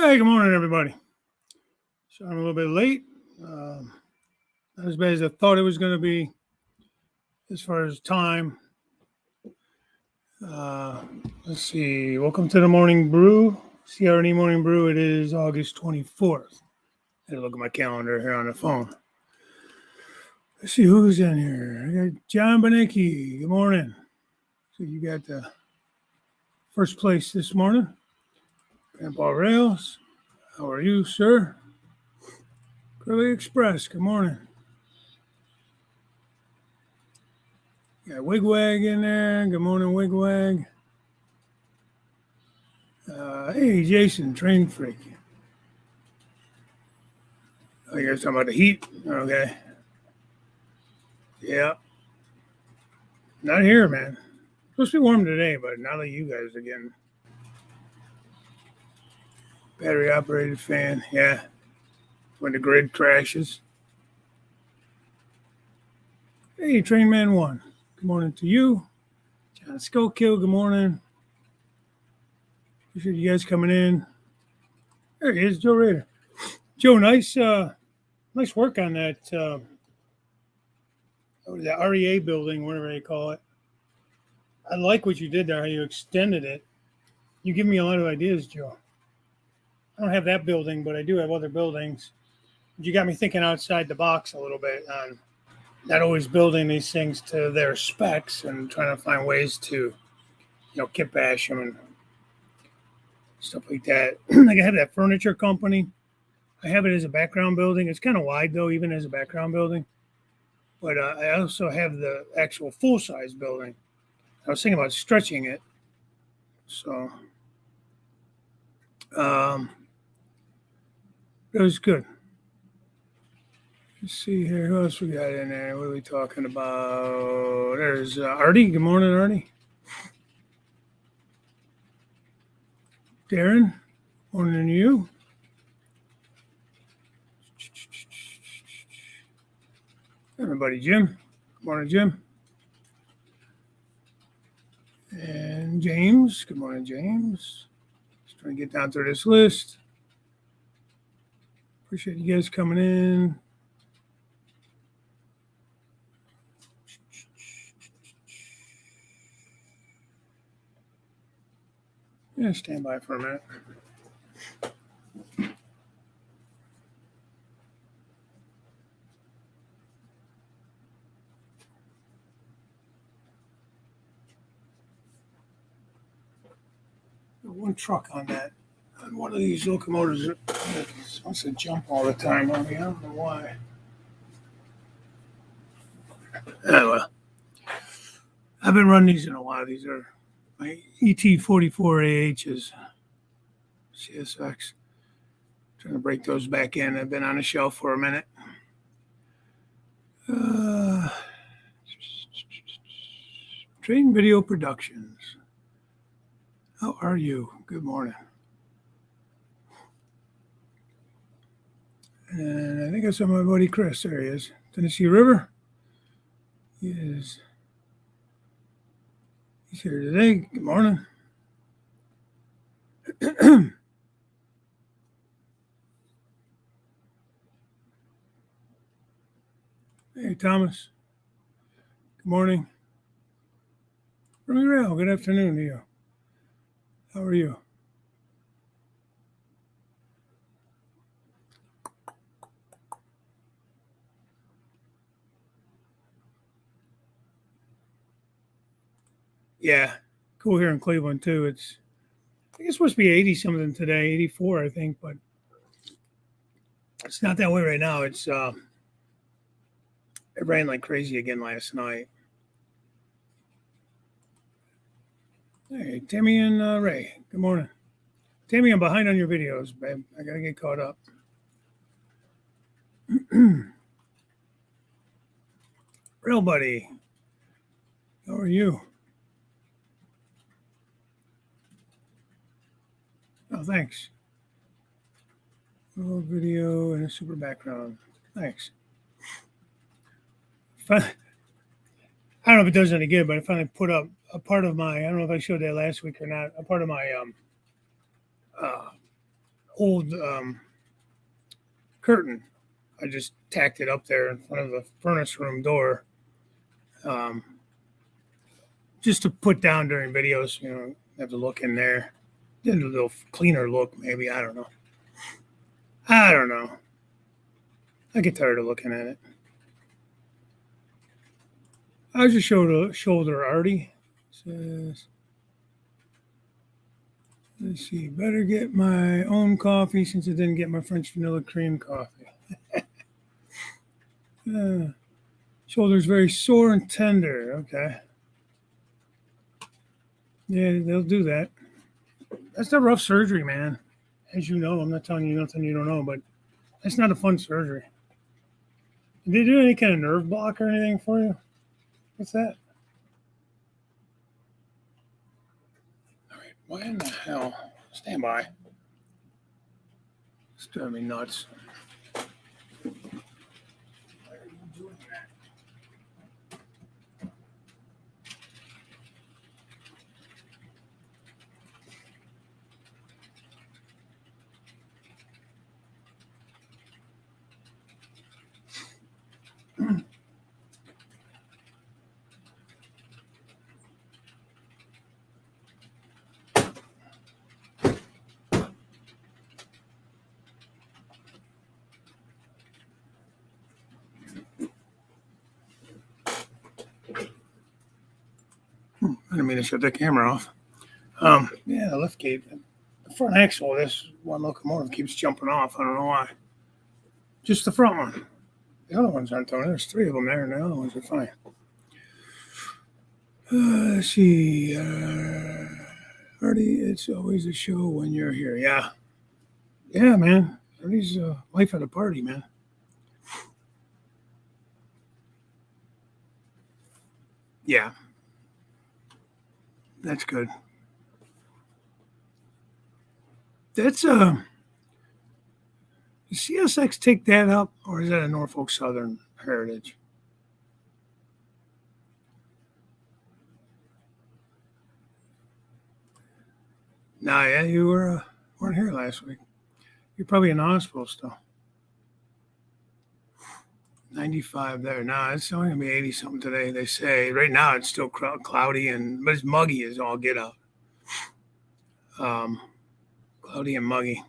Hey, good morning, everybody. So I'm a little bit late. Not as bad as I thought it was going to be as far as time. Let's see. Welcome to the Morning Brew, CR&E Morning Brew. It is August 24th. I had to look at my calendar here on the phone. Let's see who's in here. I got John Benicki. Good morning. So you got the first place this morning. Grandpa Rails. How are you, sir? Curly Express. Good morning. Got Wigwag in there. Good morning, Wigwag. Hey, Jason, train freak. Oh, you guys talking about the heat? Okay. Yeah. Not here, man. Supposed to be warm today, but now that you guys are getting battery operated fan, yeah. When the grid crashes. Hey, Train Man 1. Good morning to you. John Skullkill, good morning. Appreciate you guys coming in. There he is, Joe Rader. Joe, nice work on that the REA building, whatever they call it. I like what you did there, how you extended it. You give me a lot of ideas, Joe. I don't have that building, but I do have other buildings. You got me thinking outside the box a little bit on not always building these things to their specs and trying to find ways to, kit bash them and stuff like that. Like I have that furniture company. I have it as a background building. It's kind of wide, though, even as a background building. But I also have the actual full-size building. I was thinking about stretching it. So it was good. Let's see here. Who else we got in there? What are we talking about? There's Artie. Good morning, Artie. Darren. Morning to you. Everybody, Jim. Good morning, Jim. And James. Good morning, James. Just trying to get down through this list. Appreciate you guys coming in. Yeah, stand by for a minute. One truck on one of these locomotives wants to jump all the time on me. I don't know why. Well, I've been running these in a while. These are my ET44AHs, CSX. Trying to break those back in. I've been on a shelf for a minute. Train Video Productions. How are you? Good morning. And I think I saw my buddy Chris. There he is. Tennessee River. He's here today. Good morning. Hey, Thomas. Good morning. Rail, good afternoon to you. How are you? Yeah, cool here in Cleveland too. I think it's supposed to be 80 something today, 84, I think, but it's not that way right now. It rained like crazy again last night. Hey, Tammy and Ray, good morning. Tammy, I'm behind on your videos, babe. I gotta get caught up. Real buddy, how are you? Oh, thanks. Little video and a super background. Thanks. I don't know if it does any good, but I finally put up a part of my, I don't know if I showed that last week or not, a part of my old curtain. I just tacked it up there in front of the furnace room door, um, just to put down during videos. Have to look in there. Get a little cleaner look, maybe. I don't know. I get tired of looking at it. How's your shoulder, Artie? Says, let's see. Better get my own coffee since I didn't get my French vanilla cream coffee. Shoulder's very sore and tender. Okay. Yeah, they'll do that. That's a rough surgery, man. As you know, I'm not telling you nothing you don't know, but it's not a fun surgery. Did they do any kind of nerve block or anything for you? What's that? All right. Why in the hell? Stand by. It's driving me nuts. Why are you doing that? I didn't mean to shut the camera off. Yeah, the lift gate. The front axle of this one locomotive keeps jumping off. I don't know why. Just the front one. The other ones aren't doing it. There's 3 of them there, and the other ones are fine. Let's see. Artie, it's always a show when you're here. Yeah. Yeah, man. Artie's life at a party, man. Yeah. That's good. That's CSX take that up, or is that a Norfolk Southern Heritage? Nah, yeah, you weren't here last week. You're probably in the hospital still. 95 there. Nah, it's only gonna be 80 something today. They say right now it's still cloudy but it's muggy as all get out. Cloudy and muggy.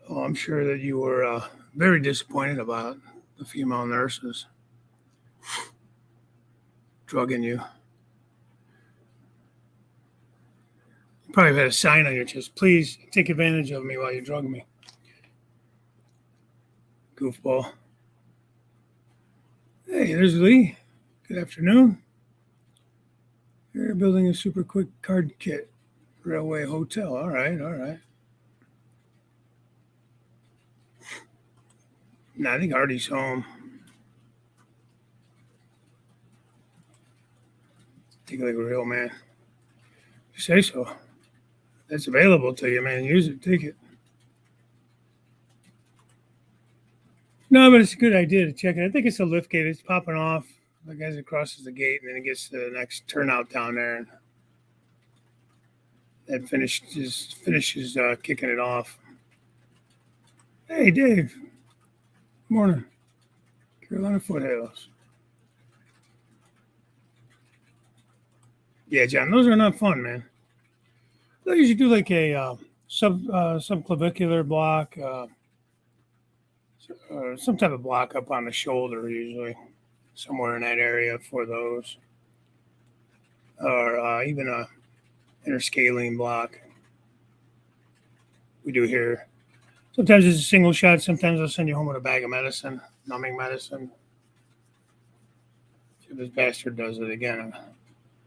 Oh, I'm sure that you were very disappointed about the female nurses drugging you. You probably had a sign on your chest. Please take advantage of me while you drug me. Goofball. Hey, there's Lee. Good afternoon. You're building a super quick card kit. Railway hotel. All right. No, I think Artie's home. Take like a real man. You say so. That's available to you, man. Use it. Take it. No, but it's a good idea to check it. I think it's a lift gate. It's popping off like as it crosses the gate, and then it gets to the next turnout down there, and that finishes kicking it off. Hey, Dave. Good morning. Carolina Foothills. Yeah, John, those are not fun, man. They usually do like a subclavicular block, or some type of block up on the shoulder, usually somewhere in that area for those, or even a interscalene block. We do here. Sometimes it's a single shot. Sometimes I'll send you home with a bag of medicine, numbing medicine. See if this bastard does it again.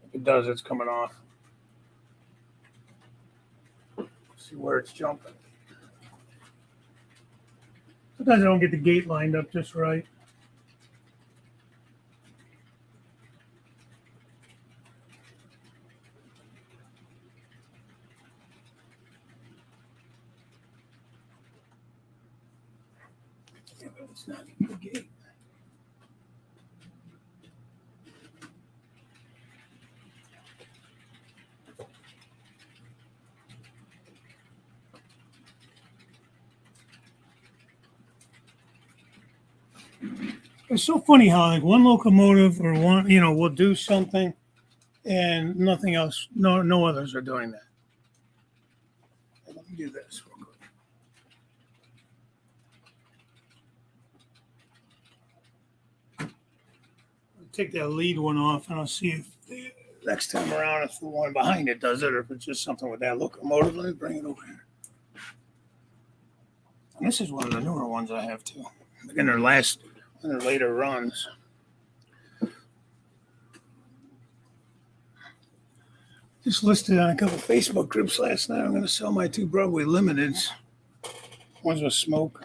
If it does, it's coming off. See where it's jumping. Sometimes I don't get the gate lined up just right. Yeah, but it's not the gate. It's so funny how like one locomotive or one, will do something and nothing else. No others are doing that. Let me do this real quick. I'll take that lead one off and I'll see if next time around if the one behind it does it or if it's just something with that locomotive. Let me bring it over here. And this is one of the newer ones I have too. Like in their later runs. Just listed on a couple of Facebook groups last night. I'm going to sell my 2 Broadway Limiteds. One's with smoke.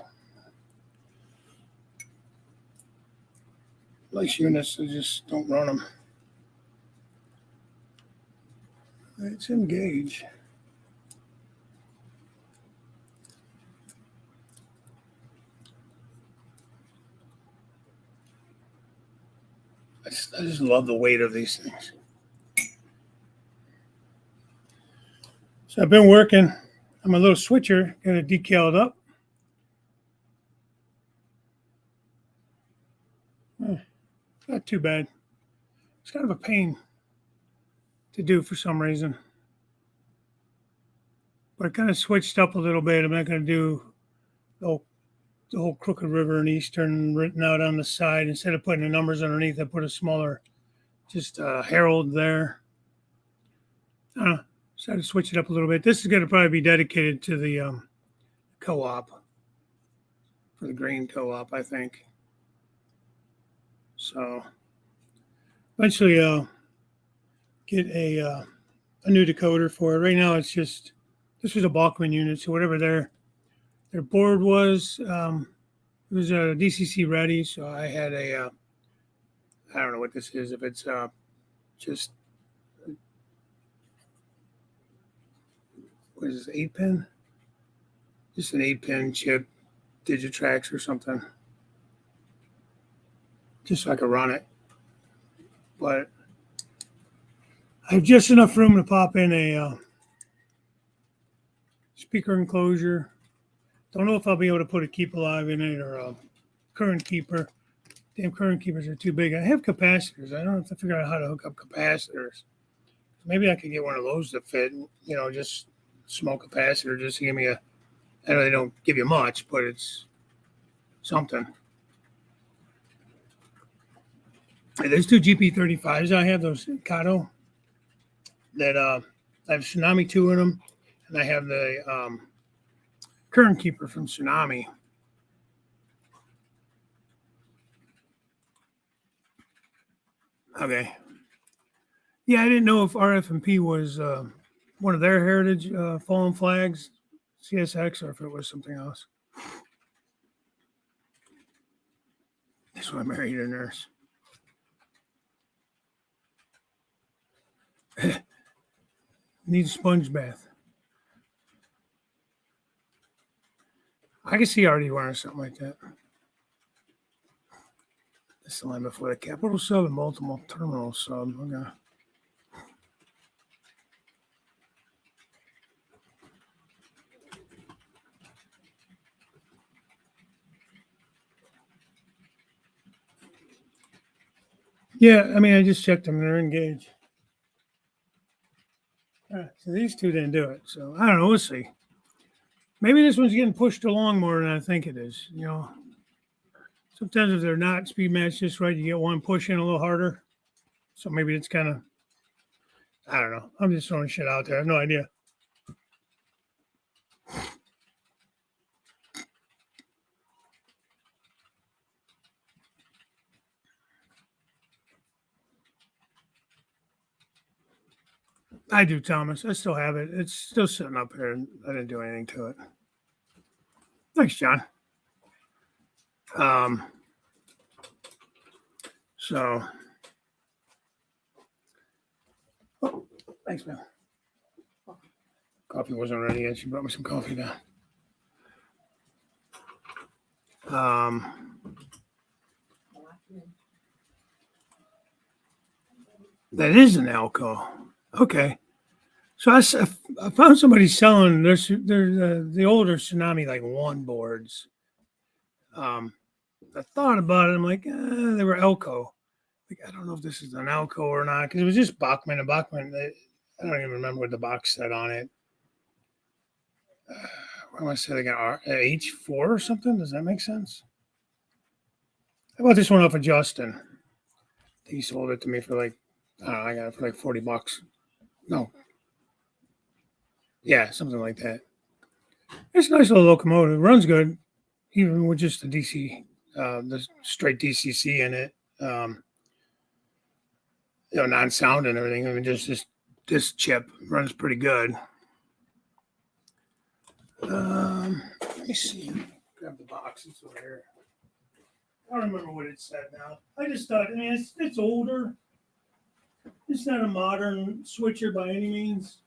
Nice units, I just don't run them. It's engaged. I just love the weight of these things. So I've been working on my little switcher, got it decaled up. Not too bad. It's kind of a pain to do for some reason. But I kind of switched up a little bit. I'm not going to do the whole Crooked River and Eastern written out on the side. Instead of putting the numbers underneath, I put a smaller, just herald there. Decided to switch it up a little bit. This is going to probably be dedicated to the co-op, for the grain co-op, I think. So eventually I'll get a new decoder for it. Right now it's just, this was a Bachman unit, so whatever their board was, it was a DCC ready, so I had I don't know what this is, if it's just, what is this, 8-pin? Just an 8-pin chip, Digitrax or something. Just so I could run it. But I have just enough room to pop in a speaker enclosure. Don't know if I'll be able to put a Keep Alive in it or a current keeper. Damn, current keepers are too big. I have capacitors. I don't have to figure out how to hook up capacitors. Maybe I could get one of those to fit, just small capacitor just to give me I know they don't give you much, but it's something. There's 2 GP35s. I have those Kato that I have Tsunami 2 in them, and I have the current keeper from Tsunami. Okay. Yeah, I didn't know if RF&P was one of their heritage fallen flags, CSX, or if it was something else. That's why I married a nurse. Needs a sponge bath. I can see already wearing something like that. This is the line before the capital sub and multiple terminal sub. Okay. Yeah, I mean, I just checked them. They're engaged. All right, so these 2 didn't do it. So I don't know. We'll see. Maybe this one's getting pushed along more than I think it is. Sometimes if they're not speed matched just right, you get one pushing a little harder. So maybe it's kind of, I don't know. I'm just throwing shit out there. I have no idea. I do, Thomas. I still have it. It's still sitting up here. And I didn't do anything to it. Thanks, John. So, thanks, man. Coffee wasn't ready yet. She brought me some coffee down. That is an Alco. Okay. So I found somebody selling the older Tsunami like 1 boards. I thought about it. I'm like, they were Elko. Like, I don't know if this is an Elko or not because it was just Bachman. And Bachman, I don't even remember what the box said on it. What am I saying? They got H4 or something? Does that make sense? I bought this one off of Justin. He sold it to me for like, I don't know, I got it for like $40. No. Yeah, something like that. It's a nice little locomotive. It runs good, even with just the DC, the straight DCC in it. Non-sound and everything. I mean, just this chip runs pretty good. Let me see. Grab the boxes over here. I don't remember what it said now. I just thought, I mean, it's older. It's not a modern switcher by any means.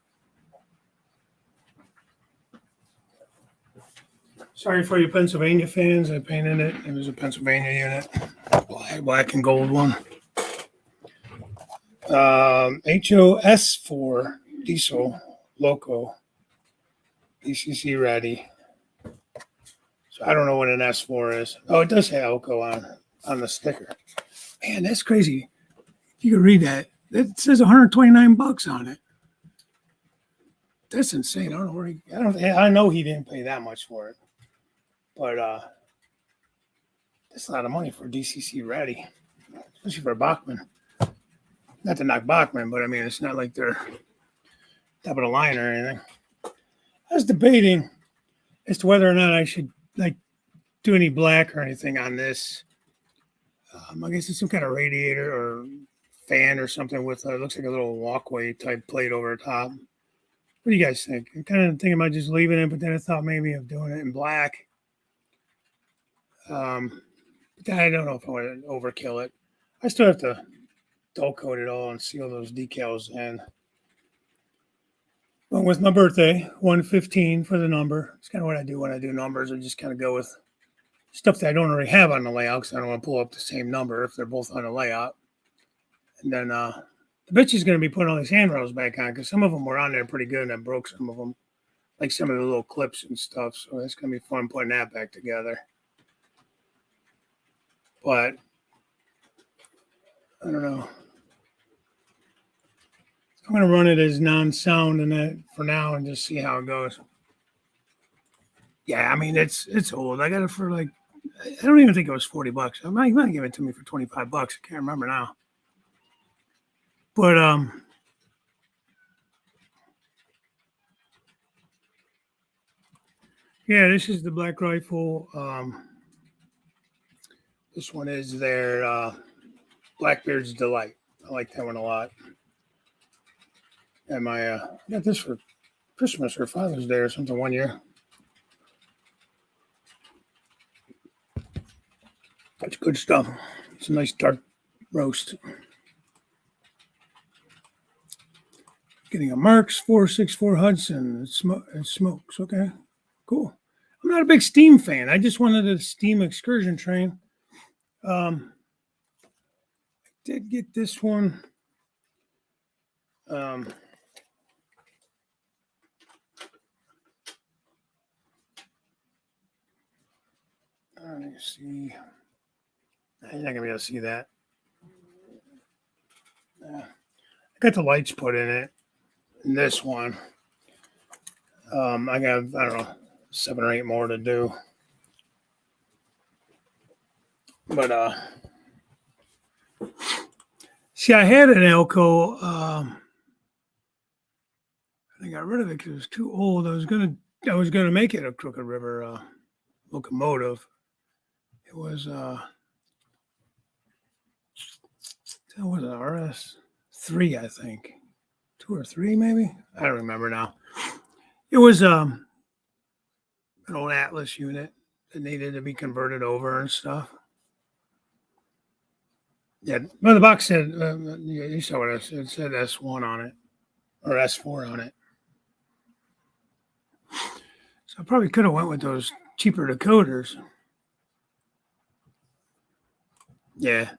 Sorry for you Pennsylvania fans. I painted it. It was a Pennsylvania unit. Black and gold one. HOS4 diesel loco. DCC ready. So I don't know what an S4 is. Oh, it does have Elko on the sticker. Man, that's crazy. You can read that. It says $129 on it. That's insane. I don't know where I know he didn't pay that much for it. But that's a lot of money for DCC ready, especially for Bachman. Not to knock Bachman, but I mean, it's not like they're top of the line or anything. I was debating as to whether or not I should do any black or anything on this. I guess it's some kind of radiator or fan or something with it looks like a little walkway type plate over the top. What do you guys think? I'm kind of thinking about just leaving it, but then I thought maybe of doing it in black. But I don't know if I want to overkill it. I still have to dull coat it all and seal those decals in. But with my birthday, 115 for the number. It's kind of what I do when I do numbers. I just kind of go with stuff that I don't already have on the layout because I don't want to pull up the same number if they're both on the layout. And then the bitch is going to be putting all these handrails back on because some of them were on there pretty good and I broke some of them, like some of the little clips and stuff. So it's going to be fun putting that back together. But I don't know. I'm going to run it as non-sound and that for now and just see how it goes. Yeah, I mean, it's old. I got it for like, I don't even think it was $40. I might give it to me for $25. I can't remember now. But yeah, this is the Black Rifle. This one is their Blackbeard's Delight. I like that one a lot. And I got this for Christmas or Father's Day or something one year. That's good stuff. It's a nice dark roast. Getting a Marks 464 Hudson. It smokes. Okay, cool. I'm not a big steam fan. I just wanted a steam excursion train. I did get this one. Let me see. You're not gonna be able to see that. I got the lights put in it. In this one, I don't know, 7 or 8 more to do. But see, I had an Elko. I got rid of it because it was too old. I was gonna make it a Crooked River locomotive. It was that was an RS3, I think, 2 or 3 maybe. I don't remember now. It was an old Atlas unit that needed to be converted over and stuff. Yeah, well, the box said you saw what it said. It said S1 on it or S4 on it. So I probably could have went with those cheaper decoders. Yeah.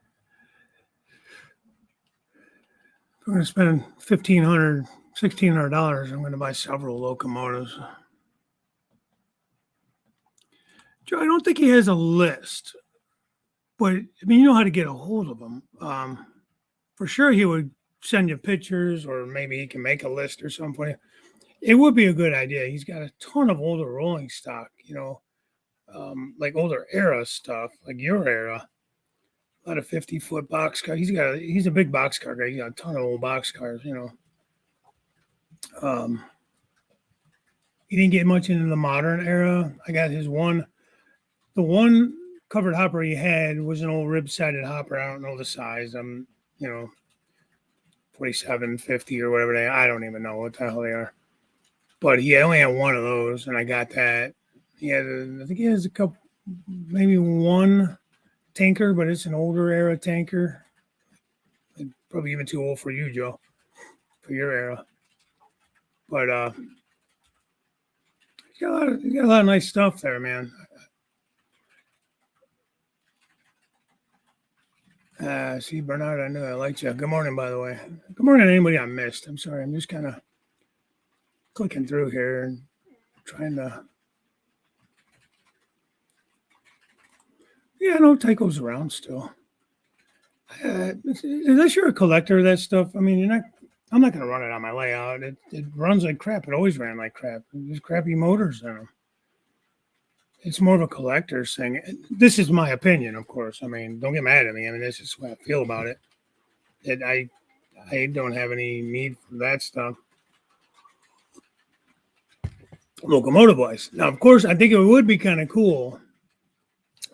If I'm going to spend $1,500, $1,600, I'm going to buy several locomotives. Joe, I don't think he has a list. But I mean, you know how to get a hold of him. For sure, he would send you pictures, or maybe he can make a list or something. It would be a good idea. He's got a ton of older rolling stock, like older era stuff, like your era. A lot of 50-foot boxcar. He's a big boxcar guy. He's got a ton of old boxcars. Um, he didn't get much into the modern era. I got the one covered hopper he had was an old rib-sided hopper. I don't know the size. I'm, 47, 50 or whatever I don't even know what the hell they are. But he only had one of those, and I got that. I think he has a couple, maybe one tanker, but it's an older era tanker. Probably even too old for you, Joe, for your era. But he's got a lot of nice stuff there, man. See, Bernard, I knew I liked you. Good morning, by the way. Good morning to anybody I missed. I'm sorry. I'm just kind of clicking through here and trying to. Yeah, no, Tycho's around still. Unless you're a collector of that stuff, I mean, I'm not going to run it on my layout. It runs like crap. It always ran like crap. There's crappy motors in them. It's more of a collector's thing. This is my opinion, of course. I mean, don't get mad at me. I mean, this is what I feel about it. I don't have any need for that stuff. Locomotive wise. Now, of course, I think it would be kind of cool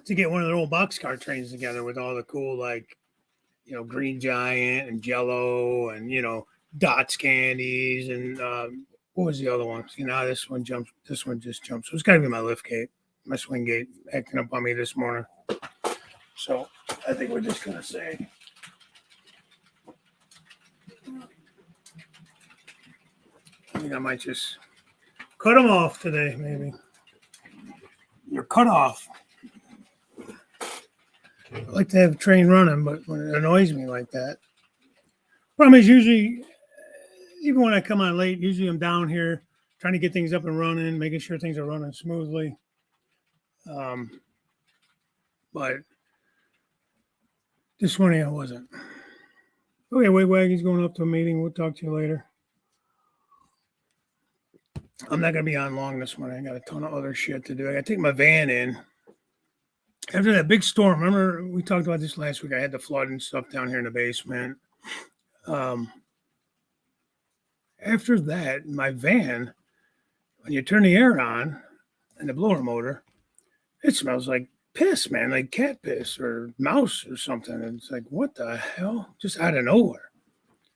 to get one of their old boxcar trains together with all the cool, like, Green Giant and Jello and, Dots candies and what was the other one? See, now this one just jumped. So it's got to be my lift gate, my swing gate acting up on me this morning. So I think we're just going to say. I think I might just cut them off today, maybe. You're cut off. I like to have a train running, but when it annoys me like that. Problem is usually, even when I come on late, usually I'm down here trying to get things up and running, making sure things are running smoothly. But this morning I wasn't. Okay, Wig Waggy's going up to a meeting. We'll talk to you later. I'm not going to be on long this morning. I got a ton of other shit to do. I got to take my van in. After that big storm, remember we talked about this last week. I had the flood and stuff down here in the basement. After that, my van, when you turn the air on and the blower motor, it smells like piss, man, like cat piss or mouse or something. And it's like, what the hell? Just out of nowhere.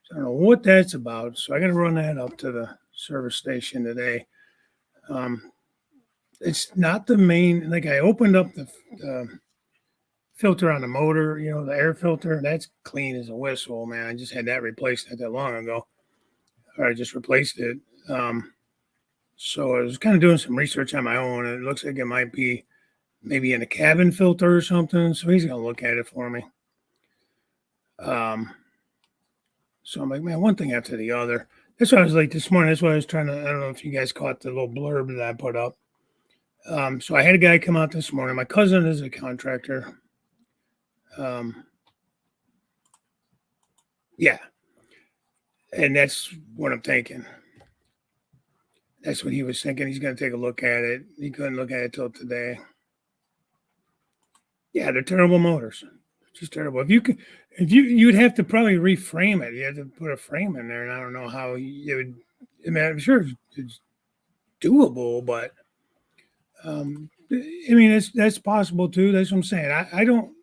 So I don't know what that's about. So I got to run that up to the service station today. It's not the main, like I opened up the filter on the motor, the air filter. That's clean as a whistle, man. I just had that replaced not that long ago. Or I just replaced it. So I was kind of doing some research on my own. And it looks like it might be maybe in a cabin filter or something. So he's going to look at it for me. So I'm like, man, one thing after the other. That's why I was late this morning. That's why I was trying to, I don't know if you guys caught the little blurb that I put up. So I had a guy come out this morning. My cousin is a contractor. Yeah. And that's what I'm thinking. That's what he was thinking. He's going to take a look at it. He couldn't look at it till today. Yeah, they're terrible motors. Just terrible. You'd have to probably reframe it. You have to put a frame in there, and I don't know how you would. I mean, I'm sure it's doable, but I mean, that's possible too. That's what I'm saying. I don't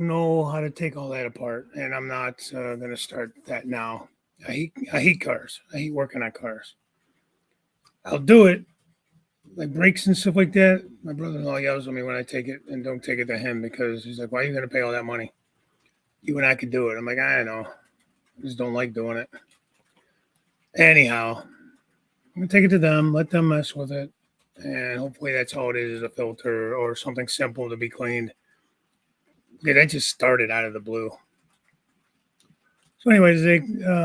know how to take all that apart, and I'm not going to start that now. I hate cars. I hate working on cars. I'll do it, like brakes and stuff like that. My brother-in-law yells at me when I take it and don't take it to him because he's like, "Why are you going to pay all that money? You and I could do it." I'm like, I know. I just don't like doing it. Anyhow, I'm going to take it to them, let them mess with it, and hopefully that's all it is a filter or something simple to be cleaned. Okay, that just started out of the blue. So anyways,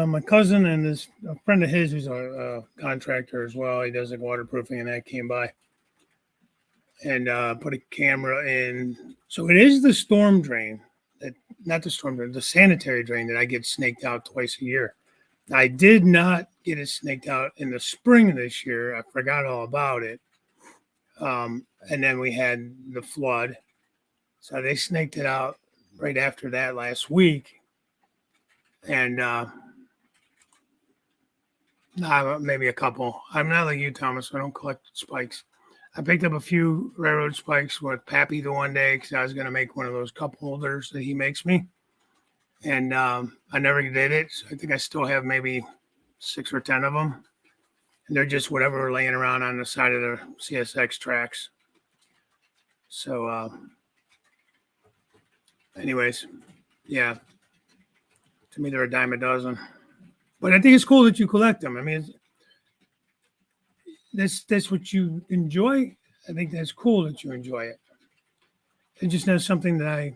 my cousin and a friend of his who's a contractor as well, he does like waterproofing and that came by. and put a camera in. So it is the storm drain, that not the storm drain, the sanitary drain that I get snaked out twice a year. I did not get it snaked out in the spring of this year. I forgot all about it. And then we had the flood. So they snaked it out right after that last week. And maybe a couple. I'm not like you, Thomas. I don't collect spikes. I picked up a few railroad spikes with Pappy the one day because I was going to make one of those cup holders that he makes me. And I never did it. So I think I still have maybe 6 or 10 of them. And they're just whatever laying around on the side of the CSX tracks. So, anyways, yeah. To me, they're a dime a dozen. But I think it's cool that you collect them. I mean, that's what you enjoy. I think that's cool that you enjoy it. It's just not something that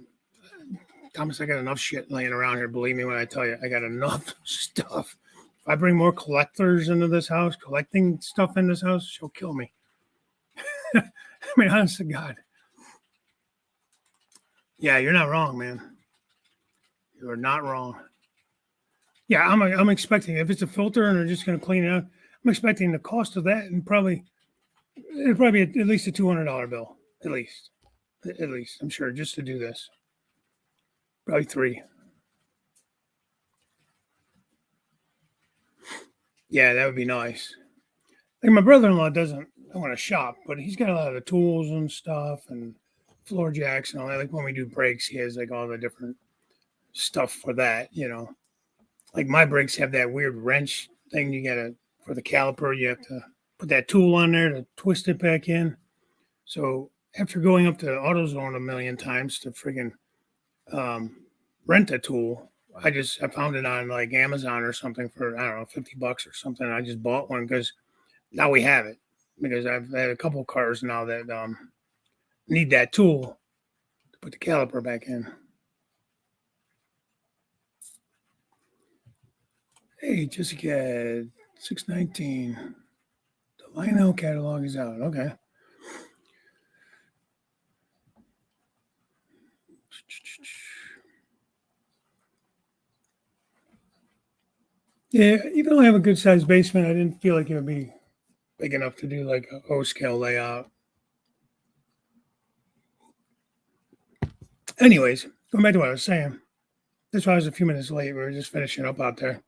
Thomas, I got enough shit laying around here. Believe me when I tell you, I got enough stuff. If I bring more collectors into this house, collecting stuff in this house, she'll kill me. I mean, honest to God. Yeah, you're not wrong, man. You're not wrong. Yeah, I'm expecting, if it's a filter and they're just going to clean it up, I'm expecting the cost of that and it'll probably be at least a $200 bill, at least, I'm sure, just to do this. Probably 3. Yeah, that would be nice. Like my brother-in-law doesn't want to shop, but he's got a lot of the tools and stuff and floor jacks and all that. Like when we do brakes, he has like all the different stuff for that, Like my brakes have that weird wrench thing for the caliper, you have to put that tool on there to twist it back in. So after going up to AutoZone a million times to friggin' rent a tool, I found it on like Amazon or something for, I don't know, $50 or something. I just bought one because now we have it, because I've had a couple of cars now that need that tool to put the caliper back in. Hey, Jessica, 619. The Lionel catalog is out. Okay. Yeah, even though I have a good sized basement, I didn't feel like it would be big enough to do like a O scale layout. Anyways, going back to what I was saying, that's why I was a few minutes late. We were just finishing up out there.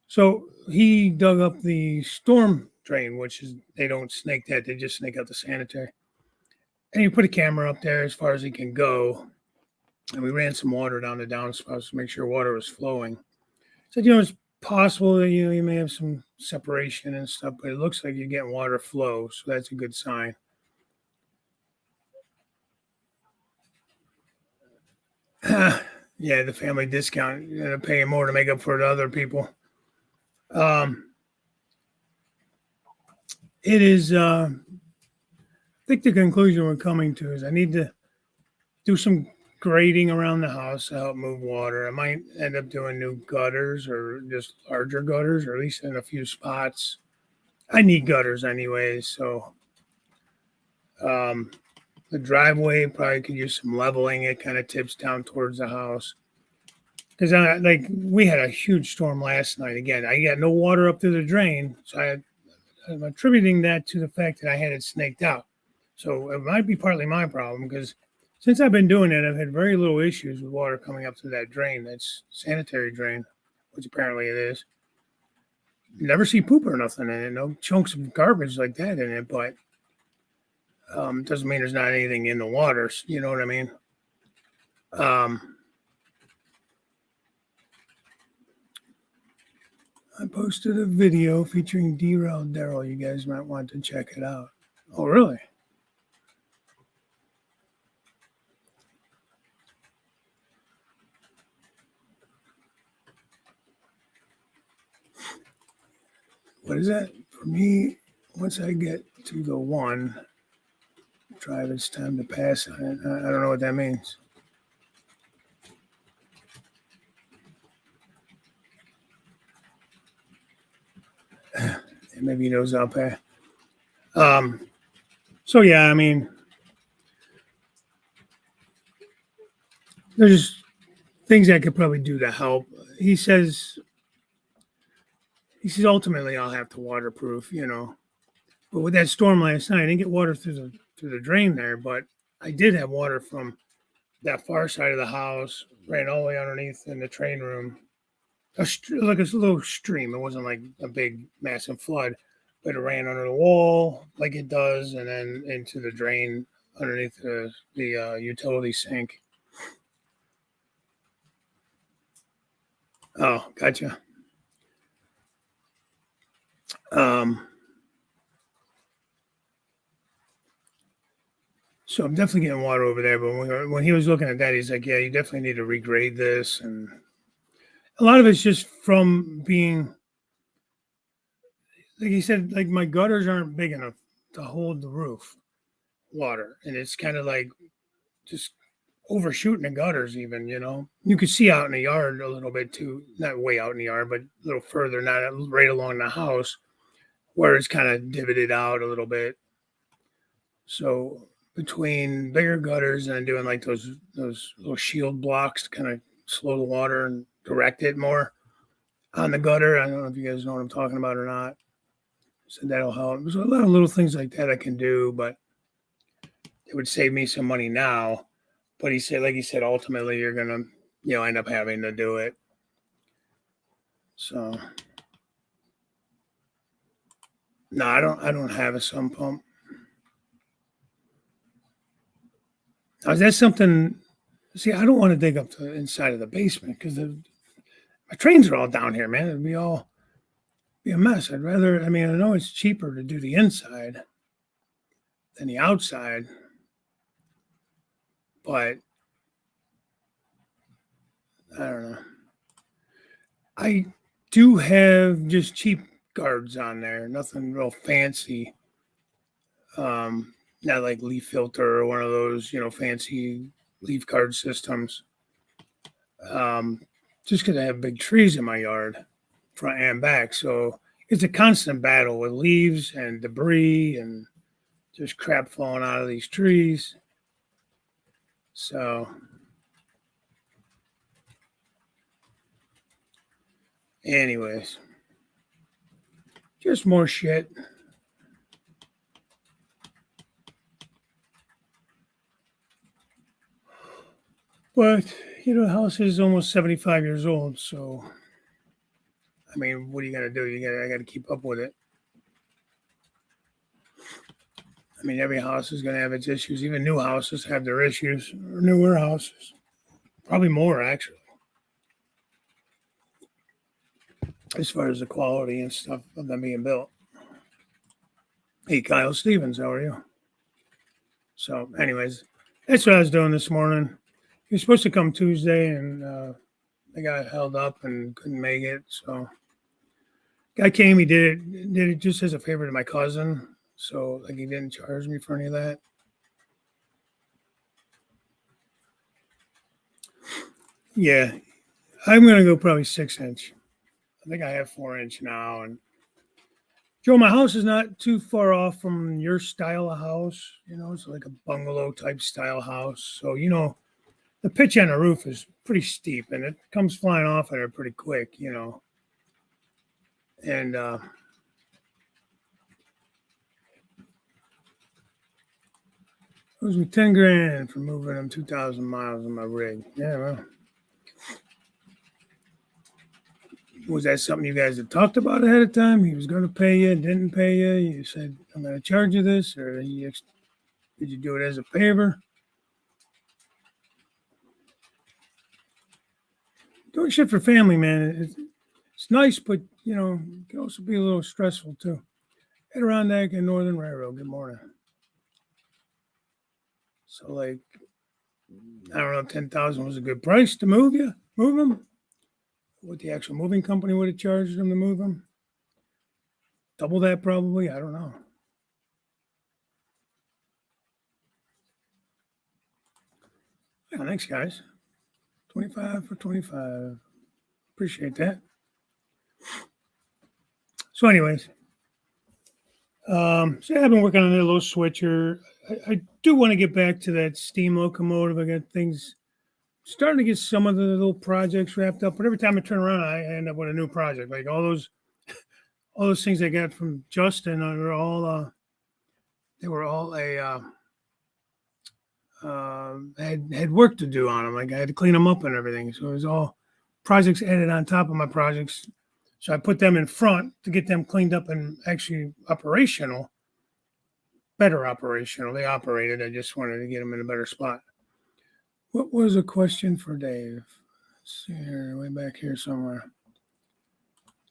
So he dug up the storm drain, which is, they don't snake that, they just snake out the sanitary. And he put a camera up there as far as he can go. And we ran some water down the downspouts to make sure water was flowing. Said, it's possible that you may have some separation and stuff, but it looks like you're getting water flow, so that's a good sign. Yeah, the family discount, you're paying more to make up for the other people. It is, I think the conclusion we're coming to is I need to do some grading around the house to help move water. I might end up doing new gutters or just larger gutters, or at least in a few spots. I need gutters anyways, so the driveway probably could use some leveling. It kind of tips down towards the house. Because we had a huge storm last night. Again, I got no water up through the drain, so I'm attributing that to the fact that I had it snaked out. So it might be partly my problem, because since I've been doing it, I've had very little issues with water coming up through that drain. That's sanitary drain, which apparently it is. Never see poop or nothing in it. No chunks of garbage like that in it, but doesn't mean there's not anything in the water. You know what I mean? I posted a video featuring Derailed Daryl. You guys might want to check it out. Oh, really? What is that? For me, once I get to the one drive, it's time to pass on it. I don't know what that means. Maybe he knows I'll pay. So yeah, I mean, there's things I could probably do to help. He says ultimately I'll have to waterproof, But with that storm last night, I didn't get water through the drain there, but I did have water from that far side of the house, ran all the way underneath in the train room. Like a little stream. It wasn't like a big, massive flood, but it ran under the wall like it does, and then into the drain underneath the utility sink. Oh, gotcha. So I'm definitely getting water over there. But when he was looking at that, he's like, "Yeah, you definitely need to regrade this." And a lot of it's just from being, like he said, like my gutters aren't big enough to hold the roof water, and it's kind of like just overshooting the gutters. Even you could see out in the yard a little bit too, not way out in the yard, but a little further, not right along the house, where it's kind of divoted out a little bit. So between bigger gutters and doing like those little shield blocks to kind of slow the water and direct it more on the gutter. I don't know if you guys know what I'm talking about or not. So that'll help. There's a lot of little things like that I can do, but it would save me some money now. But like he said, ultimately you're gonna, end up having to do it. So no, I don't have a sump pump. Now, is that something? See, I don't want to dig up the inside of the basement because my trains are all down here, man. It'd be a mess. I'd rather. I mean, I know it's cheaper to do the inside than the outside, but I don't know. I do have just cheap guards on there, nothing real fancy. Not like leaf filter or one of those, fancy leaf guard systems. Just because I have big trees in my yard, front and back, so it's a constant battle with leaves and debris and just crap falling out of these trees. So, anyways, just more shit. But, the house is almost 75 years old. So, I mean, what are you going to do? I got to keep up with it. I mean, every house is going to have its issues. Even new houses have their issues, or newer houses. Probably more, actually, as far as the quality and stuff of them being built. Hey, Kyle Stevens, how are you? So, anyways, that's what I was doing this morning. He was supposed to come Tuesday, and I got held up and couldn't make it. So, guy came. He did it just as a favor to my cousin. So, like, he didn't charge me for any of that. Yeah, I'm gonna go probably 6-inch. I think I have 4-inch now. And Joe, my house is not too far off from your style of house. It's like a bungalow type style house. So, the pitch on the roof is pretty steep and it comes flying off of there pretty quick, And it was me 10 grand for moving them 2,000 miles in my rig. Yeah, well. Was that something you guys had talked about ahead of time? He was going to pay you, didn't pay you. You said, I'm going to charge you this, or did you do it as a favor? Doing shit for family, man. It's nice, but, it can also be a little stressful, too. Adirondack and Northern Railroad, good morning. So, like, I don't know if 10,000 was a good price to move them. What the actual moving company would have charged them to move them. Double that probably. I don't know. Yeah, thanks, guys. 25 for 25. Appreciate that. So, anyways, so I've been working on a little switcher. I do want to get back to that steam locomotive. I got things starting to get some of the little projects wrapped up, but every time I turn around, I end up with a new project. Like all those things I got from Justin are all they were all a had work to do on them. Like I had to clean them up and everything. So it was all projects added on top of my projects. So I put them in front to get them cleaned up and actually operational, better operational. They operated. I just wanted to get them in a better spot. What was a question for Dave? Let's see here, way back here somewhere.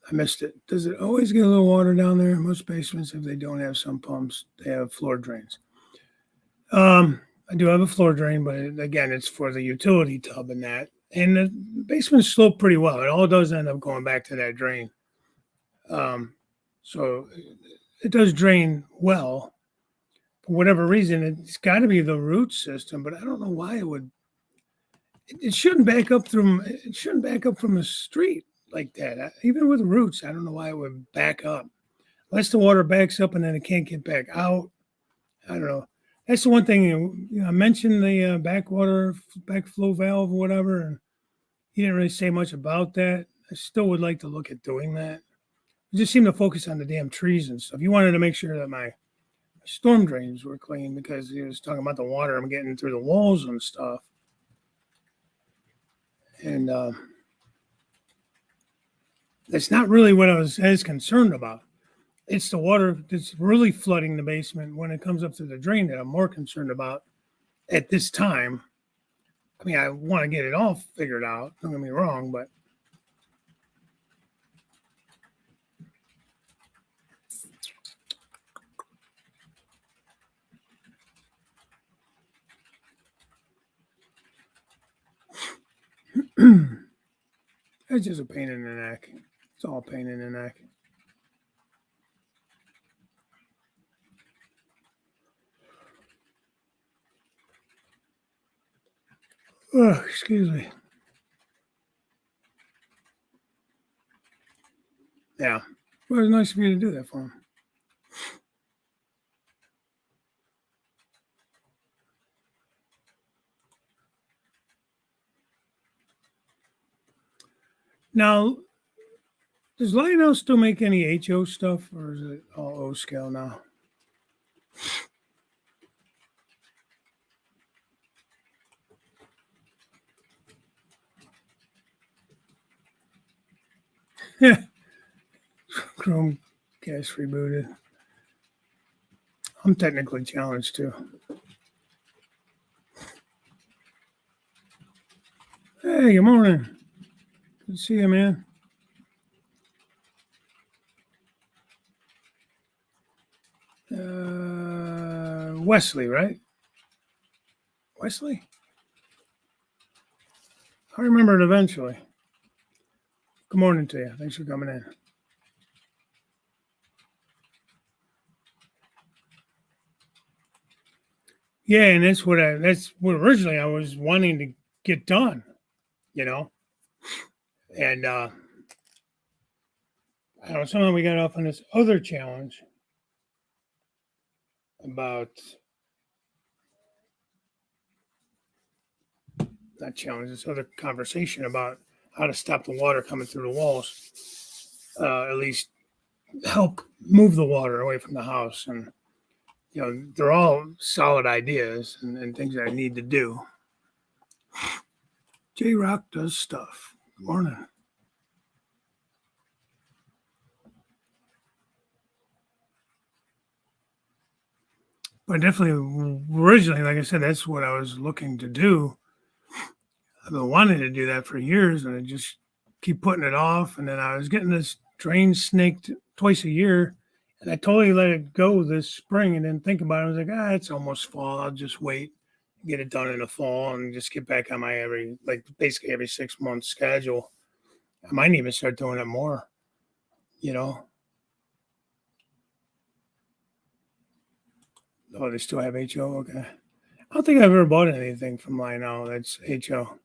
I missed it. Does it always get a little water down there? Most basements, if they don't have some pumps, they have floor drains. I do have a floor drain, but again, it's for the utility tub and that. And the basement's sloped pretty well. It all does end up going back to that drain. So it does drain well. For whatever reason, it's got to be the root system, but I don't know why it would. It shouldn't back up from. It shouldn't back up from the street like that. Even with roots, I don't know why it would back up. Unless the water backs up and then it can't get back out. I don't know. That's the one thing. I mentioned the backflow valve or whatever, and he didn't really say much about that. I still would like to look at doing that. I just seem to focus on the damn trees and stuff. You wanted to make sure that my storm drains were clean because he was talking about the water I'm getting through the walls and stuff. And that's not really what I was as concerned about. It's the water that's really flooding the basement when it comes up through the drain that I'm more concerned about at this time. I mean, I want to get it all figured out. Don't get me wrong, but it's just a pain in the neck. It's all pain in the neck. Oh, excuse me. Yeah. Well, it was nice of you to do that for him. Now, does Lionel still make any HO stuff, or is it all O scale now? Yeah. Chrome cast rebooted. I'm technically challenged too. Hey, good morning. Good to see you, man. Wesley, right? Wesley? I remember it eventually. Good morning to you. Thanks for coming in. Yeah, and that's what originally I was wanting to get done, you know. And I don't know, somehow we got off on this other challenge about not challenge, this other conversation about how to stop the water coming through the walls. At least help move the water away from the house. And they're all solid ideas and things that I need to do. J Rock does stuff. Good morning. But definitely, originally, like I said, that's what I was looking to do. I've been wanting to do that for years, and I just keep putting it off. And then I was getting this drain snaked twice a year, and I totally let it go this spring and didn't think about it. I was like, it's almost fall. I'll just wait, get it done in the fall, and just get back on my basically every 6 month schedule. I might even start doing it more, you know. Oh, they still have HO? Okay. I don't think I've ever bought anything from Lionel that's HO.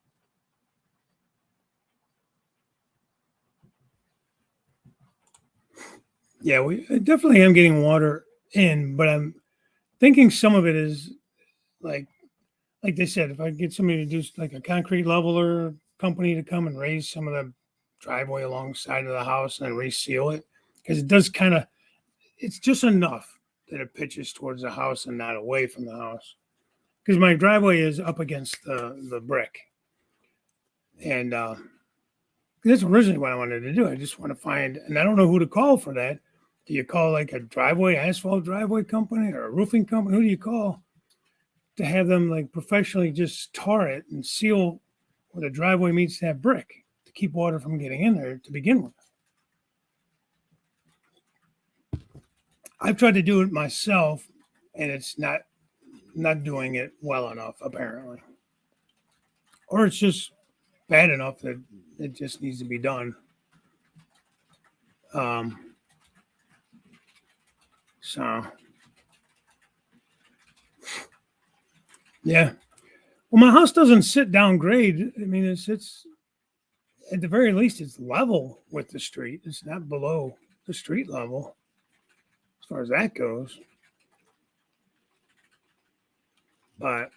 Yeah, we definitely am getting water in, but I'm thinking some of it is like like they said, if I get somebody to do like a concrete leveler company to come and raise some of the driveway alongside of the house and then reseal it, because it does kind of, it's just enough that it pitches towards the house and not away from the house. Because my driveway is up against the brick, and that's originally what I wanted to do. I just want to find, and I don't know who to call for that. Do you call like a asphalt driveway company or a roofing company? Who do you call to have them like professionally just tar it and seal where the driveway meets that brick to keep water from getting in there to begin with? I've tried to do it myself, and it's not doing it well enough, apparently, or it's just bad enough that it just needs to be done. Um, so yeah. Well, my house doesn't sit down grade. I mean, it's at the very least it's level with the street. It's not below the street level as far as that goes. But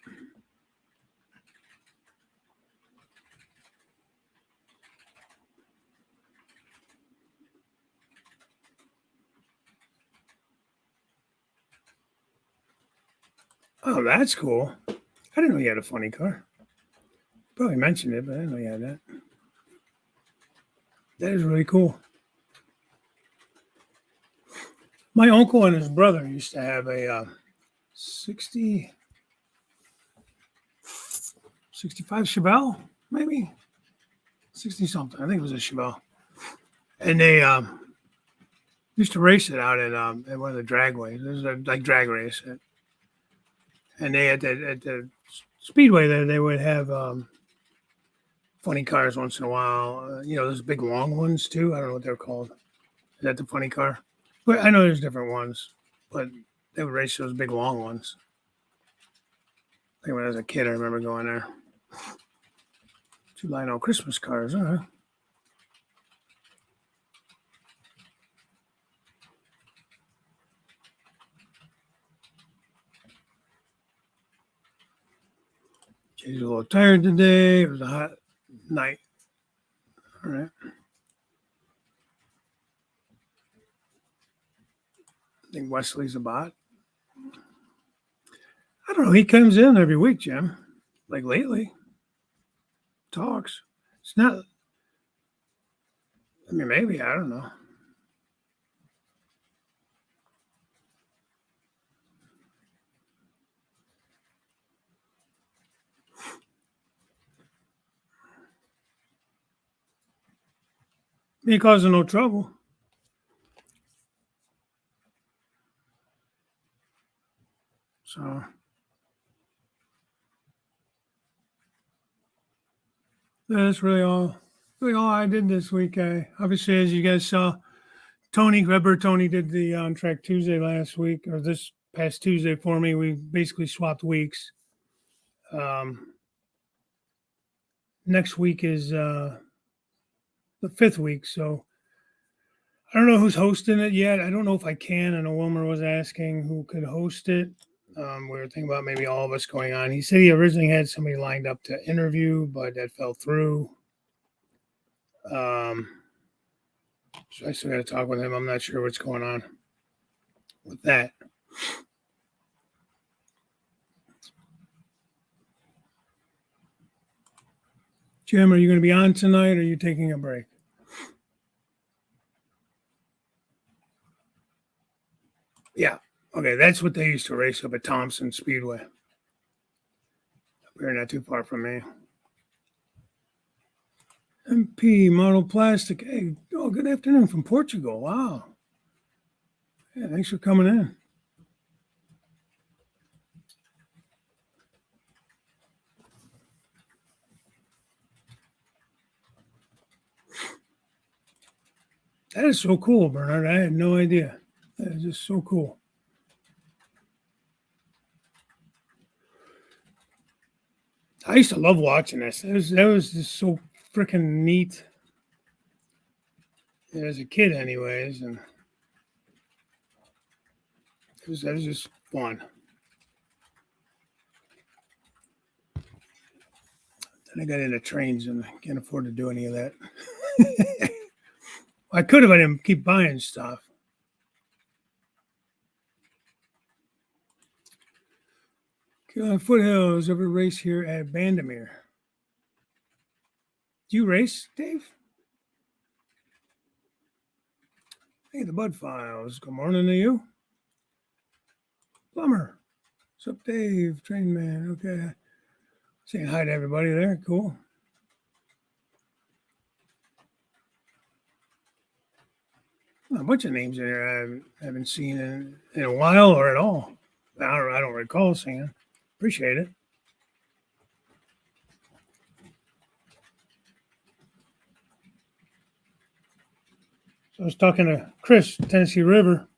oh, that's cool. I didn't know you had a funny car. Probably mentioned it, but I didn't know you had that. That is really cool. My uncle and his brother used to have a 60, 65 Chevelle, maybe 60 something. I think it was a Chevelle. And they used to race it out at one of the dragways. It was a like drag race. And they at the speedway there, they would have funny cars once in a while. Those big long ones too. I don't know what they're called. Is that the funny car? But I know there's different ones, but they would race those big long ones. Like when I was a kid, I remember going there. 2 Lionel Christmas cars, huh? She's a little tired today. It was a hot night. All right. I think Wesley's a bot. I don't know. He comes in every week, Jim. Like lately. Talks. It's not. I mean, maybe. I don't know. He ain't causing no trouble. So that's really all I did this week. Obviously, as you guys saw, Tony did the on track Tuesday last week, or this past Tuesday for me. We basically swapped weeks. Next week is the 5th week, so I don't know who's hosting it yet. I don't know if I can. I know Wilmer was asking who could host it. We were thinking about maybe all of us going on. He said he originally had somebody lined up to interview, but that fell through. So I still got to talk with him. I'm not sure what's going on with that. Jim, are you going to be on tonight, or are you taking a break? Yeah. Okay, that's what they used to race up at Thompson Speedway. We're not too far from me. MP Model Plastic. Hey, good afternoon from Portugal. Wow. Yeah, thanks for coming in. That is so cool, Bernard. I had no idea. That is just so cool. I used to love watching this. That was just so freaking neat. As a kid, anyways, and that was just fun. Then I got into trains and I can't afford to do any of that. I could if I didn't keep buying stuff. Foothills over race here at Bandamere. Do you race, Dave? Hey, the Bud Files. Good morning to you. Plumber. What's up, Dave? Train man. Okay. Saying hi to everybody there. Cool. A bunch of names in there I haven't seen in a while or at all. I don't recall seeing. Appreciate it. So I was talking to Chris, Tennessee River,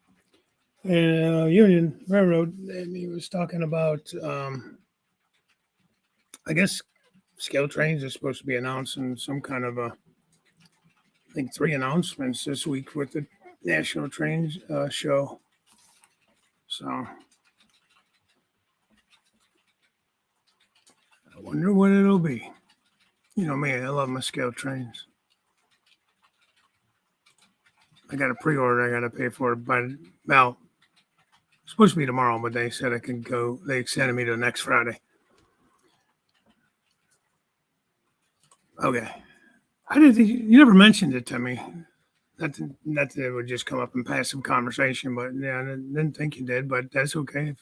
and Union Railroad, and he was talking about, I guess, scale trains are supposed to be announcing some kind of I think 3 announcements this week with the National Trains Show. So I wonder what it'll be. You know me, I love my scale trains. I got a pre-order I got to pay for it by, well, it's supposed to be tomorrow, but they said I could go. They extended me to next Friday. Okay. I didn't think you never mentioned it to me. Not that it would just come up in passive conversation, but yeah, I didn't think you did, but that's okay.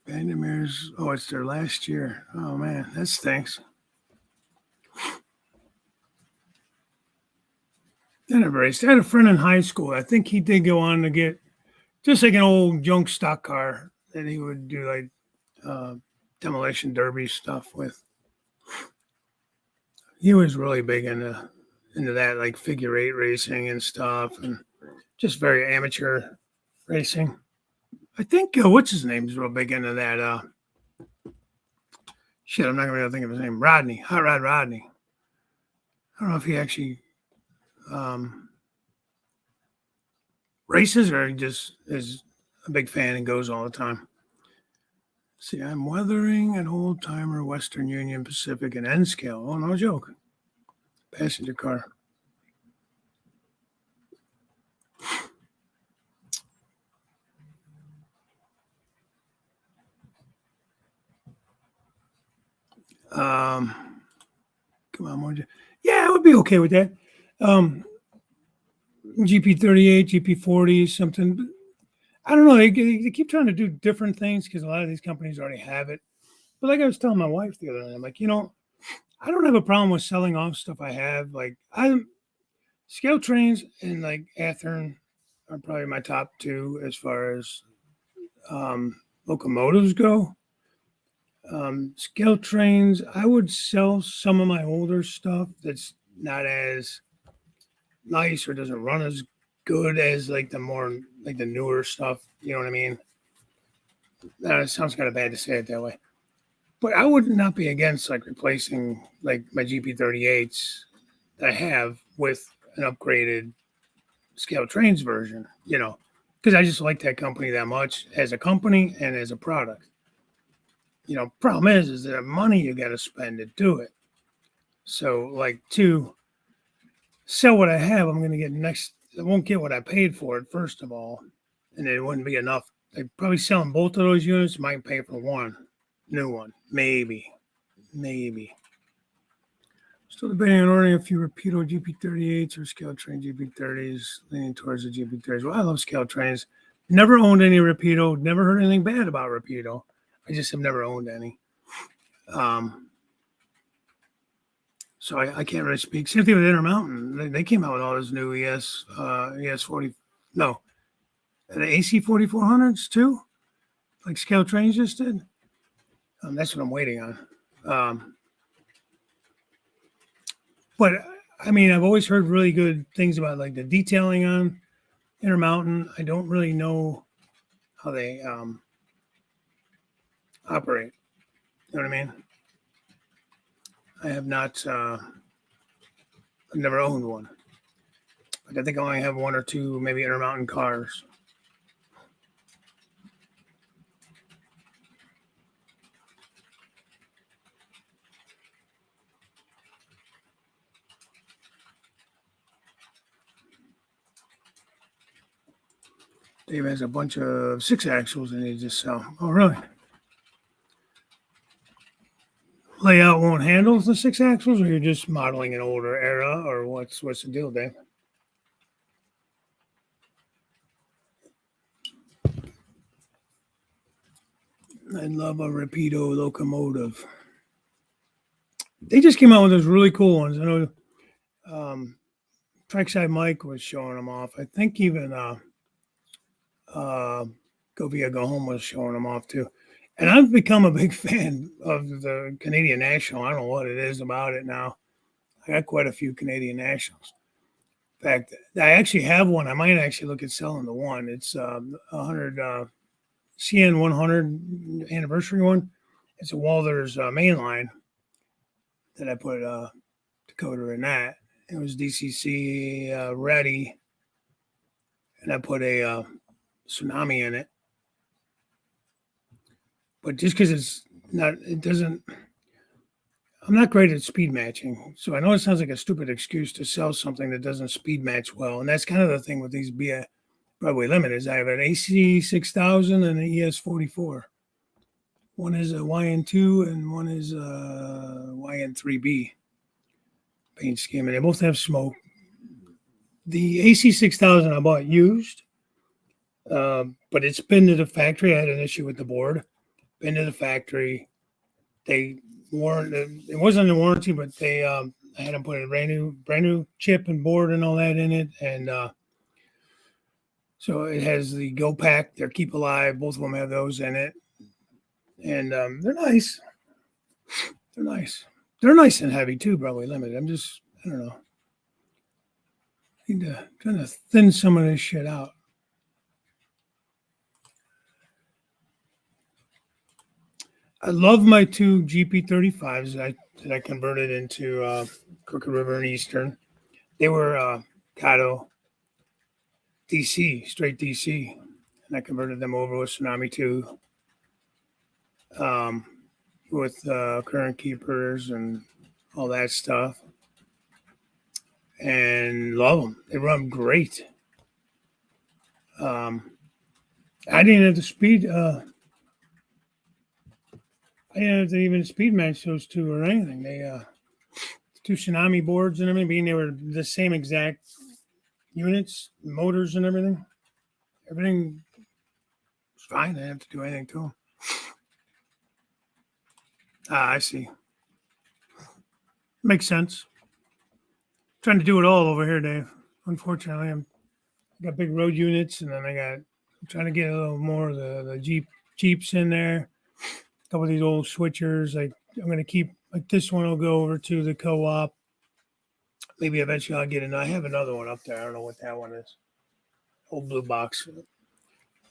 Vandermeer's, oh, it's their last year. Oh man, that stinks. I never raced. I had a friend in high school. I think he did go on to get just like an old junk stock car that he would do like demolition derby stuff with. He was really big into that, like figure 8 racing and stuff, and just very amateur racing. I think what's his name is real big into that. Shit, I'm not gonna be able to think of his name. Rodney, Hot Rod Rodney. I don't know if he actually races or he just is a big fan and goes all the time. See, I'm weathering an old timer Western Union Pacific and N scale. Oh, no joke. Passenger car. Come on, more. Yeah, I would be okay with that. GP38, GP40, something. I don't know. They keep trying to do different things because a lot of these companies already have it. But like I was telling my wife the other night, I'm like, I don't have a problem with selling off stuff I have. Like scale trains and like Athearn are probably my top 2 as far as locomotives go. Scale trains, I would sell some of my older stuff that's not as nice or doesn't run as good as like the newer stuff. You know what I mean? It sounds kind of bad to say it that way, but I would not be against like replacing like my GP38s that I have with an upgraded scale trains version. Because I just like that company that much as a company and as a product. Problem is the money you got to spend to do it. So like to sell what I have, I'm going to get I won't get what I paid for it, first of all. And it wouldn't be enough. Like probably selling both of those units might pay for one new one. Maybe. Still debating on ordering a few Rapido GP38s or scale train GP30s, leaning towards the GP30s. Well, I love scale trains. Never owned any Rapido. Never heard anything bad about Rapido. I just have never owned any. So I can't really speak. Same thing with Intermountain. They came out with all those new ES40. No, the AC 4400s too, like scale trains just did. That's what I'm waiting on. But I mean, I've always heard really good things about like the detailing on Intermountain. I don't really know how they operate. You know what I mean? I have not. I've never owned one. Like I think I only have 1 or 2 maybe Intermountain cars. Dave has a bunch of 6-axles and they just sell. Oh, really? Layout won't handle the 6-axles, or you're just modeling an older era, or what's the deal, Dave? I love a Rapido locomotive. They just came out with those really cool ones. I know Trackside Mike was showing them off. I think even Go Via Go Home was showing them off too. And I've become a big fan of the Canadian National. I don't know what it is about it now. I got quite a few Canadian Nationals. In fact, I actually have one. I might actually look at selling the one. It's 100 CN 100 anniversary one. It's a Walther's mainline that I put decoder in that. It was DCC ready, and I put a tsunami in it. But just because it's not, it doesn't. I'm not great at speed matching, so I know it sounds like a stupid excuse to sell something that doesn't speed match well, and that's kind of the thing with these Broadway Limiteds. I have an AC 6000 and an ES 44. One is a YN2 and one is a YN3B paint scheme, and they both have smoke. The AC 6000 I bought used, but it's been to the factory. I had an issue with the board. Been to the factory. They weren't. It wasn't a warranty, but they I had them put a brand new chip and board and all that in it, and so it has the Go Pack. They're Keep Alive. Both of them have those in it, and they're nice. They're nice. They're nice and heavy too. Probably limited. I don't know. I need to kind of thin some of this shit out. I love my two GP35s that I converted into Crooked River and Eastern. They were Kato DC, straight DC, and I converted them over with Tsunami 2 with current keepers and all that stuff. And love them. They run great. I didn't have the speed. I didn't have to even speed match those two or anything. They two Tsunami boards and everything, being they were the same exact units, motors and everything. Everything was fine. I didn't have to do anything to them. I see. Makes sense. Trying to do it all over here, Dave. Unfortunately, I got big road units, and then I'm trying to get a little more of the Jeeps in there. A couple of these old switchers. I'm going to keep, like this one will go over to the co-op. Maybe eventually I'll get I have another one up there. I don't know what that one is. Old blue box.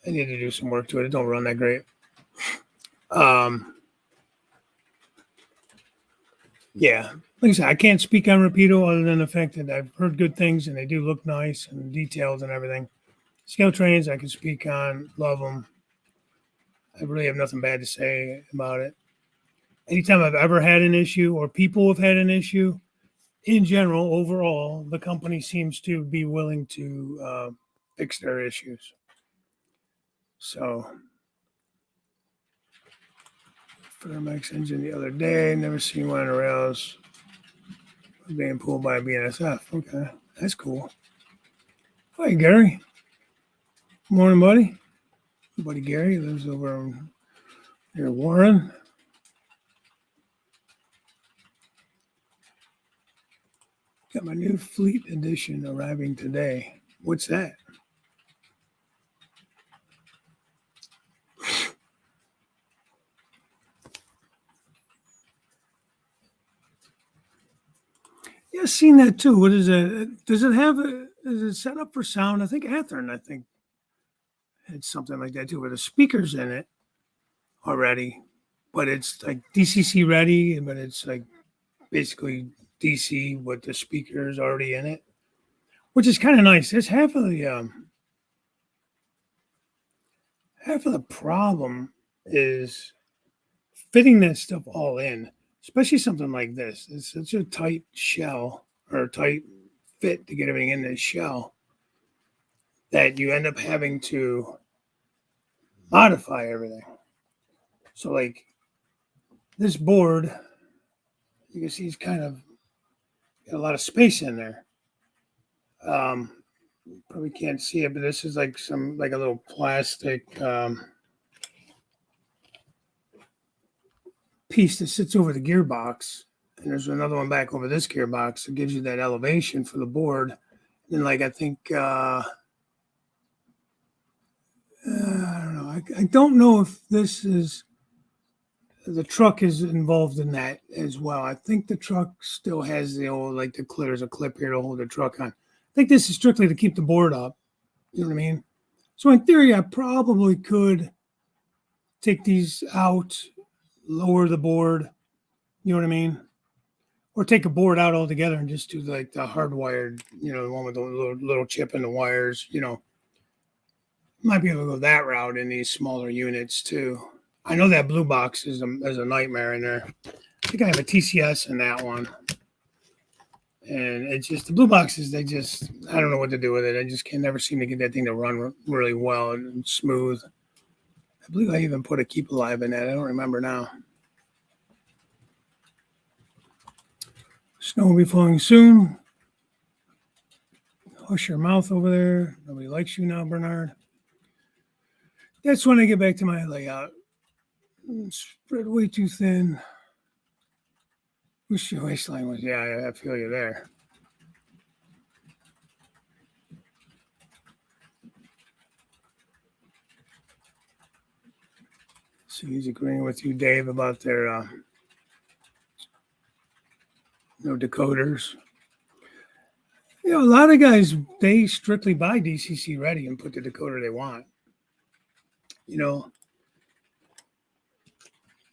I need to do some work to it. It don't run that great. Yeah. Like I said, I can't speak on Rapido other than the fact that I've heard good things and they do look nice and detailed and everything. Scale trains I can speak on. Love them. I really have nothing bad to say about it. Anytime I've ever had an issue or people have had an issue, in general, overall, the company seems to be willing to fix their issues. So, Fairmax engine the other day, never seen one anywhere else. Being pulled by a BNSF. Okay, that's cool. Hi, Gary. Morning, buddy. Buddy Gary lives over near Warren. Got my new Fleet Edition arriving today. What's that? Yeah, I've seen that too. What is it? Does it have is it set up for sound? I think Athearn, had something like that too, with the speakers in it already. But it's like DCC ready, but it's like basically DC with the speakers already in it, which is kind of nice. That's half of the problem is fitting that stuff all in, especially something like this. It's such a tight shell or a tight fit to get everything in this shell that you end up having to modify everything. So like this board, you can see it's kind of got a lot of space in there. Probably can't see it, but this is like a little plastic piece that sits over the gearbox. And there's another one back over this gearbox that gives you that elevation for the board. And like I think I don't know. I don't know if this is the truck is involved in that as well. I think the truck still has the old there's a clip here to hold the truck on. I think this is strictly to keep the board up. You know what I mean? So in theory, I probably could take these out, lower the board. You know what I mean? Or take a board out altogether and just do like the hardwired, the one with the little chip in the wires. Might be able to go that route in these smaller units too. I know that blue box is a nightmare in there. I think I have a TCS in that one. And it's just the blue boxes, I don't know what to do with it. I just can never seem to get that thing to run really well and smooth. I believe I even put a Keep Alive in that. I don't remember now. Snow will be falling soon. Hush your mouth over there. Nobody likes you now, Bernard. That's when I get back to my layout. Spread way too thin. Wish your waistline was, yeah, I feel you there. So he's agreeing with you, Dave, about their decoders. A lot of guys, they strictly buy DCC ready and put the decoder they want.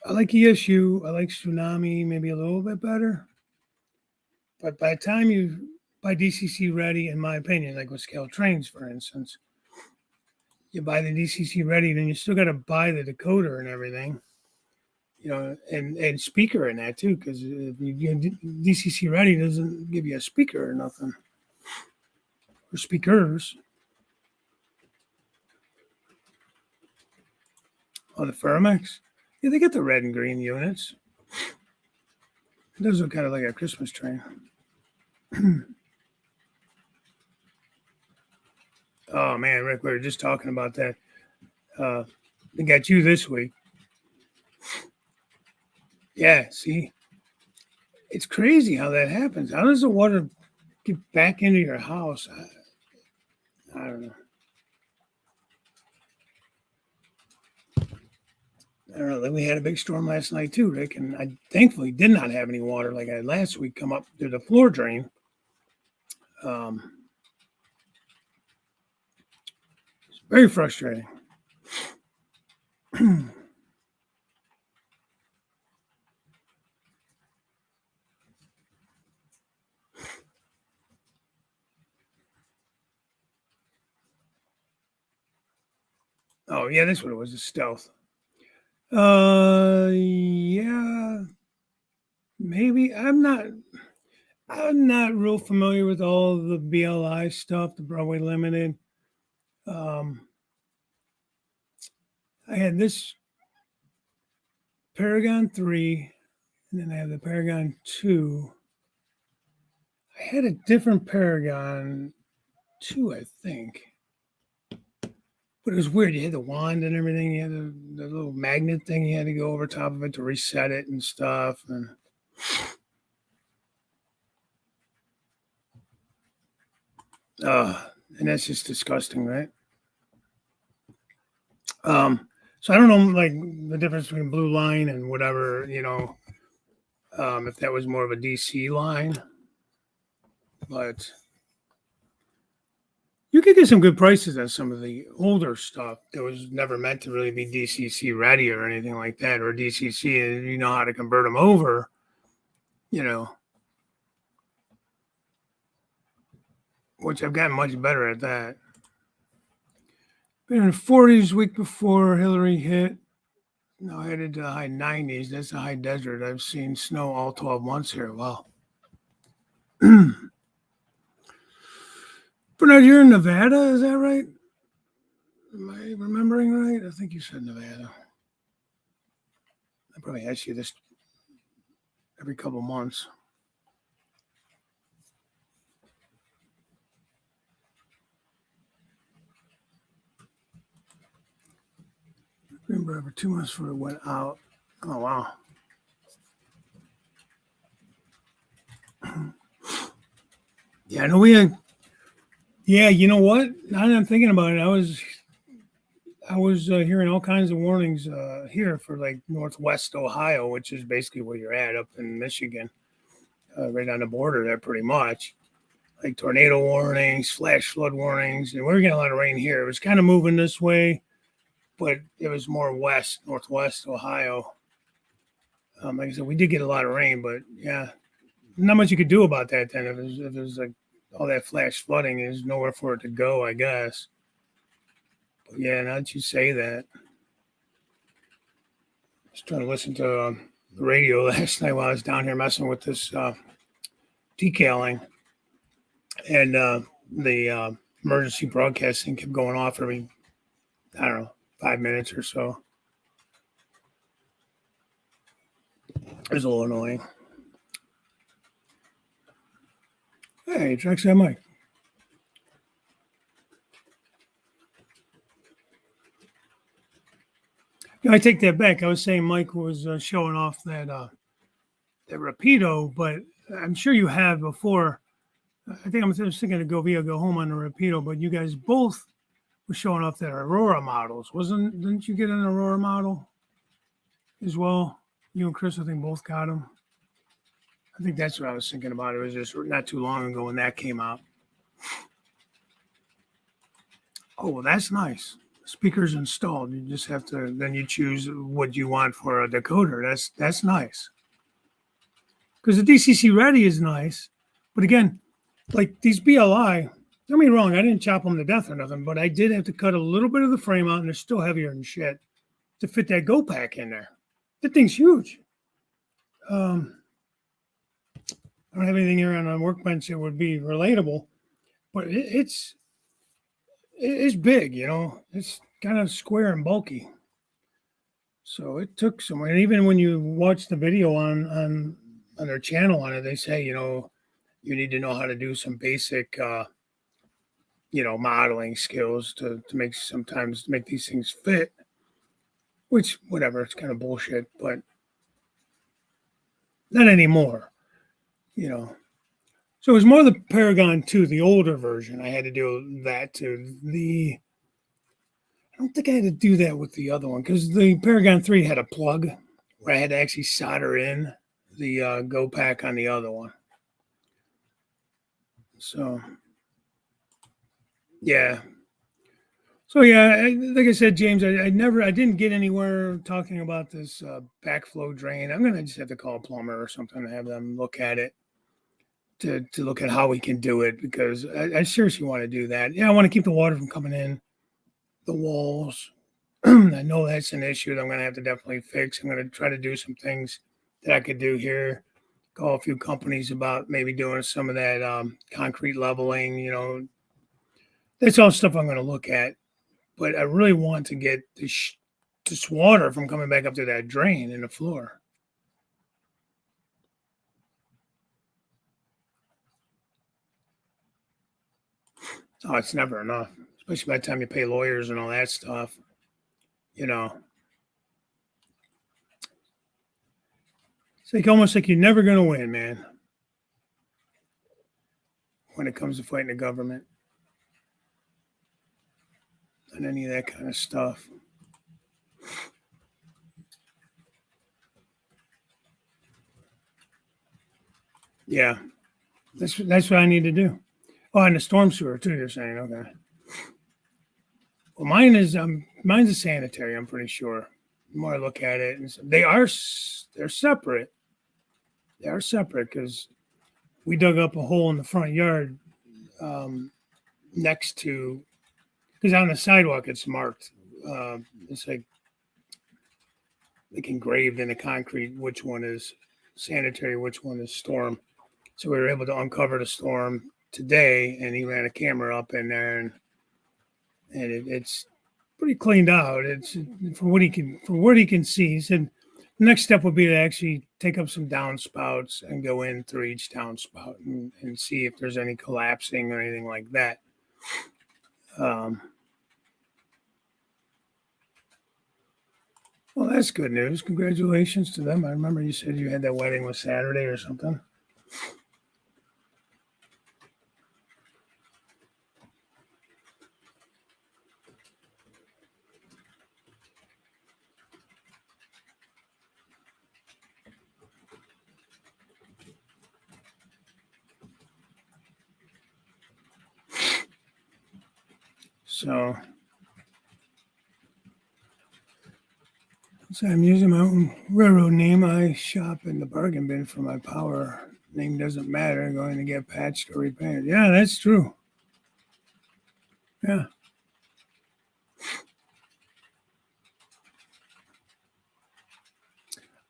I like ESU. I like Tsunami maybe a little bit better. But by the time you buy DCC ready, in my opinion, like with Scale Trains, for instance, you buy the DCC ready, then you still got to buy the decoder and everything, and speaker in that too, because if DCC ready doesn't give you a speaker or nothing, or speakers. Oh, the Ferromex? Yeah, they get the red and green units. Those look kind of like a Christmas tree. Oh, man, Rick, we were just talking about that. They got you this week. Yeah, see? It's crazy how that happens. How does the water get back into your house? I don't know. I don't know. We had a big storm last night too, Rick, and I thankfully did not have any water like I had last week come up through the floor drain. It's very frustrating. Oh yeah, that's what it was. A stealth. Yeah, maybe. I'm not real familiar with all the BLI stuff, the Broadway Limited. I had this Paragon 3, and then I have the Paragon 2. I had a different Paragon 2, I think. But it was weird. You had the wand and everything. You had the little magnet thing you had to go over top of it to reset it and stuff. And that's just disgusting, right? So I don't know, like, the difference between Blue Line and whatever, if that was more of a DC line. But you could get some good prices on some of the older stuff that was never meant to really be DCC ready or anything like that, or DCC, and you know how to convert them over, which I've gotten much better at that. Been in the 40s week before Hillary hit. Now headed to the high 90s. That's a high desert. I've seen snow all 12 months here. Wow. Bernard, you're in Nevada, is that right? Am I remembering right? I think you said Nevada. I probably ask you this every couple months. Remember, over 2 months before it went out. Oh, wow. Yeah, I know we had. Yeah, you know what? Now that I'm thinking about it, I was hearing all kinds of warnings here for like Northwest Ohio, which is basically where you're at up in Michigan, right on the border there, pretty much. Like tornado warnings, flash flood warnings, and we were getting a lot of rain here. It was kind of moving this way, but it was more northwest Ohio. Like I said, we did get a lot of rain, but yeah, not much you could do about that then. If there's like all that flash flooding, there's nowhere for it to go, I guess. But yeah, now that you say that, I was trying to listen to the radio last night while I was down here messing with this decaling, and the emergency broadcasting kept going off every, I don't know, 5 minutes or so. It was a little annoying. Hey, Drex, that mic. I take that back. I was saying Mike was showing off that Rapido, but I'm sure you have before. I think I was thinking to go via go home on the Rapido, but you guys both were showing off that Aurora models. Didn't you get an Aurora model as well? You and Chris, I think, both got them. I think that's what I was thinking about. It was just not too long ago when that came out. Oh, well, that's nice. Speakers installed. You just have to, then you choose what you want for a decoder. That's nice. Because the DCC Ready is nice. But again, like these BLI, don't get me wrong, I didn't chop them to death or nothing, but I did have to cut a little bit of the frame out, and they're still heavier than shit to fit that Go Pack in there. That thing's huge. I don't have anything here on a workbench that would be relatable, but it's big, you know. It's kind of square and bulky. So it took some, and even when you watch the video on their channel on it, they say, you know, you need to know how to do some basic modeling skills to sometimes make these things fit, which whatever, it's kind of bullshit, but not anymore, you know. So it was more the Paragon 2, the older version. I had to do that to I don't think I had to do that with the other one because the Paragon 3 had a plug where I had to actually solder in the Go Pack on the other one. So, yeah. So, yeah, like I said, James, I didn't get anywhere talking about this backflow drain. I'm going to just have to call a plumber or something to have them look at it to look at how we can do it because I seriously want to do that. Yeah, I want to keep the water from coming in the walls. I know that's an issue that I'm going to have to definitely fix. I'm going to try to do some things that I could do here. Call a few companies about maybe doing some of that concrete leveling. You know, that's all stuff I'm going to look at. But I really want to get this water from coming back up to that drain in the floor. Oh, it's never enough, especially by the time you pay lawyers and all that stuff. You know, it's like almost like you're never going to win, man, when it comes to fighting the government and any of that kind of stuff. Yeah, that's what I need to do. Oh, and the storm sewer too. You're saying, okay? Well, mine's a sanitary. I'm pretty sure. The more I look at it, and they're separate. They are separate because we dug up a hole in the front yard next to, because on the sidewalk it's marked. It's like engraved in the concrete which one is sanitary, which one is storm. So we were able to uncover the storm today, and he ran a camera up in there, and it's pretty cleaned out. It's for what he can see. He said the next step would be to actually take up some downspouts and go in through each downspout and see if there's any collapsing or anything like that. Well, that's good news. Congratulations to them. I remember you said you had that wedding was Saturday or something. So I'm using my own railroad name. I shop in the bargain bin for my power. Name doesn't matter. Going to get patched or repaired. Yeah, that's true. Yeah.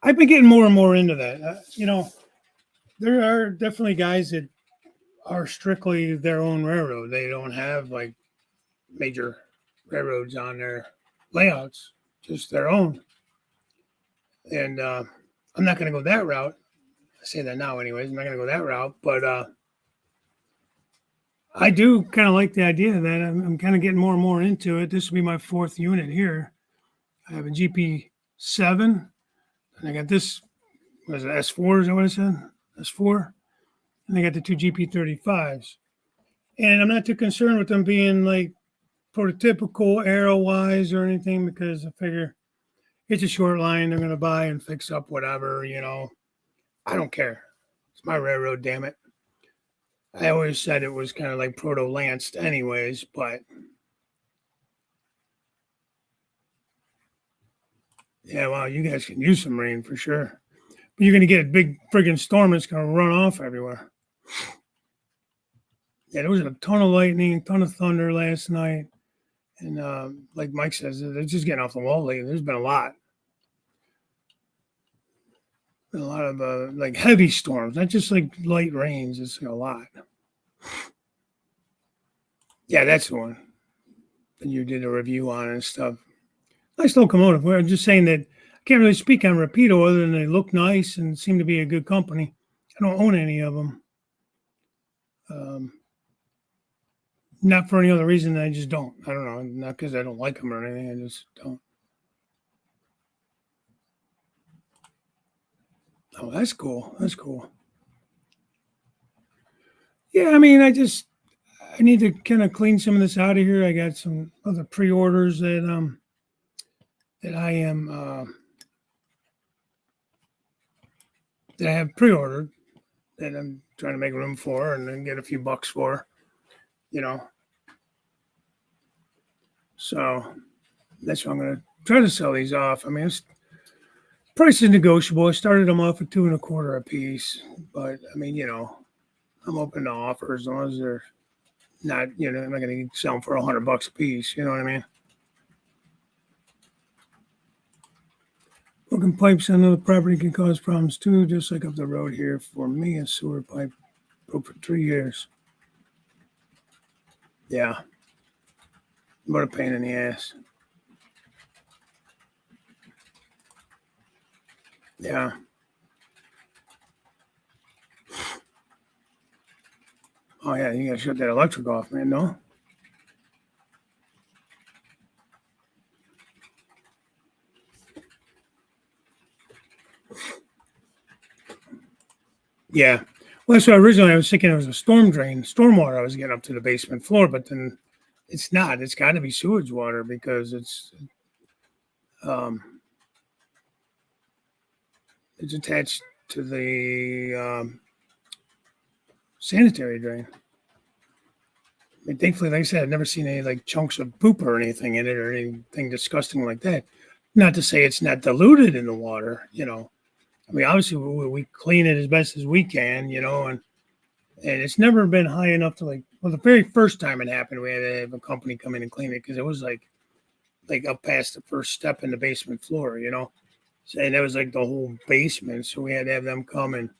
I've been getting more and more into that. There are definitely guys that are strictly their own railroad. They don't have like major railroads on their layouts, just their own. And I'm not going to go that route. I say that now, anyways. I'm not going to go that route, but I do kind of like the idea that I'm kind of getting more and more into it. This will be my 4th unit here. I have a GP7, and I got this. Was it S4? Is that what I said? S4, and I got the 2 GP35s. And I'm not too concerned with them being like prototypical arrow wise or anything because I figure it's a short line. They're going to buy and fix up whatever. I don't care. It's my railroad, damn it. I always said it was kind of like proto-lanced anyways, but yeah, well, you guys can use some rain for sure. But you're going to get a big friggin' storm that's going to run off everywhere. Yeah, there was a ton of lightning, a ton of thunder last night. And like Mike says, they're just getting off the wall lately. There's been a lot. A lot of like heavy storms, not just like light rains. It's a lot. Yeah, that's the one that you did a review on and stuff. Nice locomotive. I'm just saying that I can't really speak on Rapido other than they look nice and seem to be a good company. I don't own any of them. Not for any other reason. I just don't. I don't know. Not because I don't like them or anything. I just don't. Oh, that's cool. That's cool. Yeah, I mean, I need to kind of clean some of this out of here. I got some other pre-orders that I am that I have pre-ordered that I'm trying to make room for and then get a few bucks for, So that's why I'm going to try to sell these off. I mean, price is negotiable. I started them off at $2.25 a piece, but I mean, I'm open to offers as long as they're not, I'm not going to sell them for $100 a piece. You know what I mean? Broken pipes on the property can cause problems too, just like up the road here. For me, a sewer pipe broke for 3 years. Yeah. What a pain in the ass. Yeah. Oh, yeah, you got to shut that electric off, man, no? Yeah. Well, so originally I was thinking it was a storm drain, stormwater I was getting up to the basement floor, but then it's not. It's got to be sewage water because it's attached to the sanitary drain. I mean, thankfully, like I said, I've never seen any like chunks of poop or anything in it or anything disgusting like that. Not to say it's not diluted in the water, I mean, obviously we clean it as best as we can, and it's never been high enough to the very first time it happened, we had to have a company come in and clean it because it was like up past the first step in the basement floor, So, and that was like the whole basement. So we had to have them come and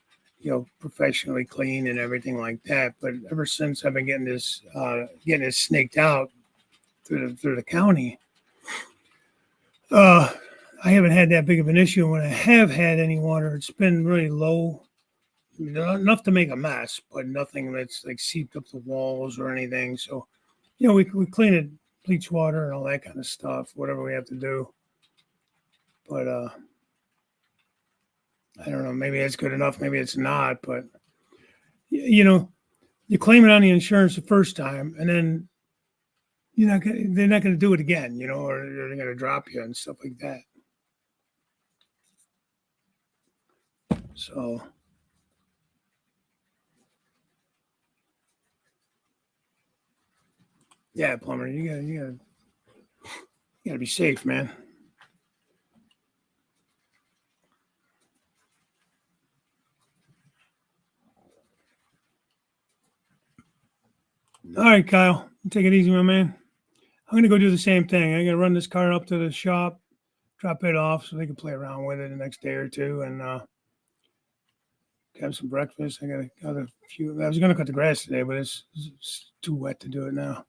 professionally clean and everything like that. But ever since I've been getting this snaked out through the county, I haven't had that big of an issue. When I have had any water, it's been really low, enough to make a mess, but nothing that's like seeped up the walls or anything. So, we clean it, bleach water and all that kind of stuff, whatever we have to do. But I don't know, maybe it's good enough, maybe it's not. But you claim it on the insurance the first time, and then they're not going to do it again, or they're going to drop you and stuff like that. So, yeah, plumber, you gotta be safe, man. All right, Kyle, take it easy, my man. I'm going to go do the same thing. I got to run this car up to the shop, drop it off so they can play around with it the next day or two, and have some breakfast. I got a few. I was going to cut the grass today, but it's too wet to do it now.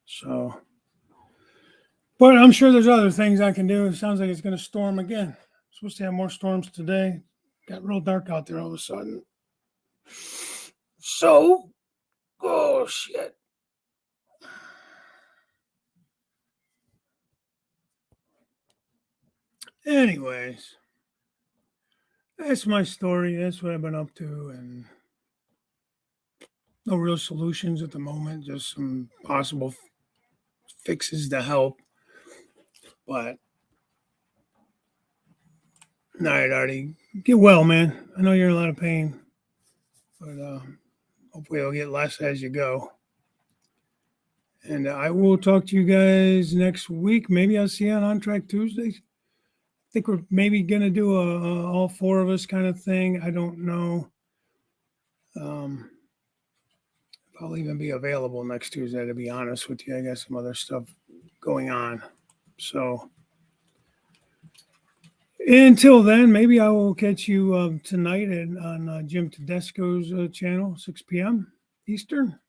So, but I'm sure there's other things I can do. It sounds like it's going to storm again. Supposed to have more storms today. Got real dark out there all of a sudden. So, oh shit. Anyways, that's my story. That's what I've been up to, and no real solutions at the moment. Just some possible fixes to help. But all right, Artie, get well, man. I know you're in a lot of pain, but hopefully it'll get less as you go. And I will talk to you guys next week. Maybe I'll see you on Track Tuesdays. I think we're maybe going to do a all four of us kind of thing. I don't know if I'll even be available next Tuesday, to be honest with you. I got some other stuff going on. So until then, maybe I will catch you tonight on Jim Tedesco's channel, 6 p.m. Eastern.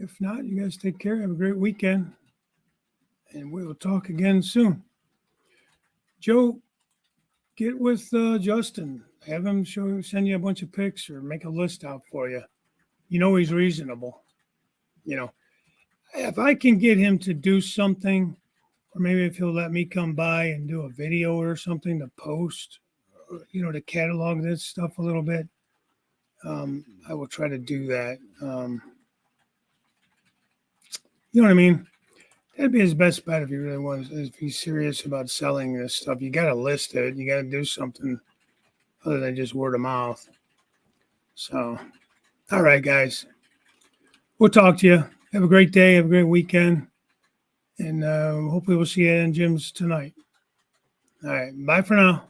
If not, you guys take care. Have a great weekend. And we will talk again soon. Joe, get with Justin. Have him send you a bunch of pics or make a list out for you. He's reasonable. If I can get him to do something, or maybe if he'll let me come by and do a video or something to post, to catalog this stuff a little bit, I will try to do that. You know what I mean? That'd be his best bet if he really wants. If he's serious about selling this stuff, you got to list it. You got to do something other than just word of mouth. So, all right, guys. We'll talk to you. Have a great day. Have a great weekend. And hopefully we'll see you in Jim's tonight. All right. Bye for now.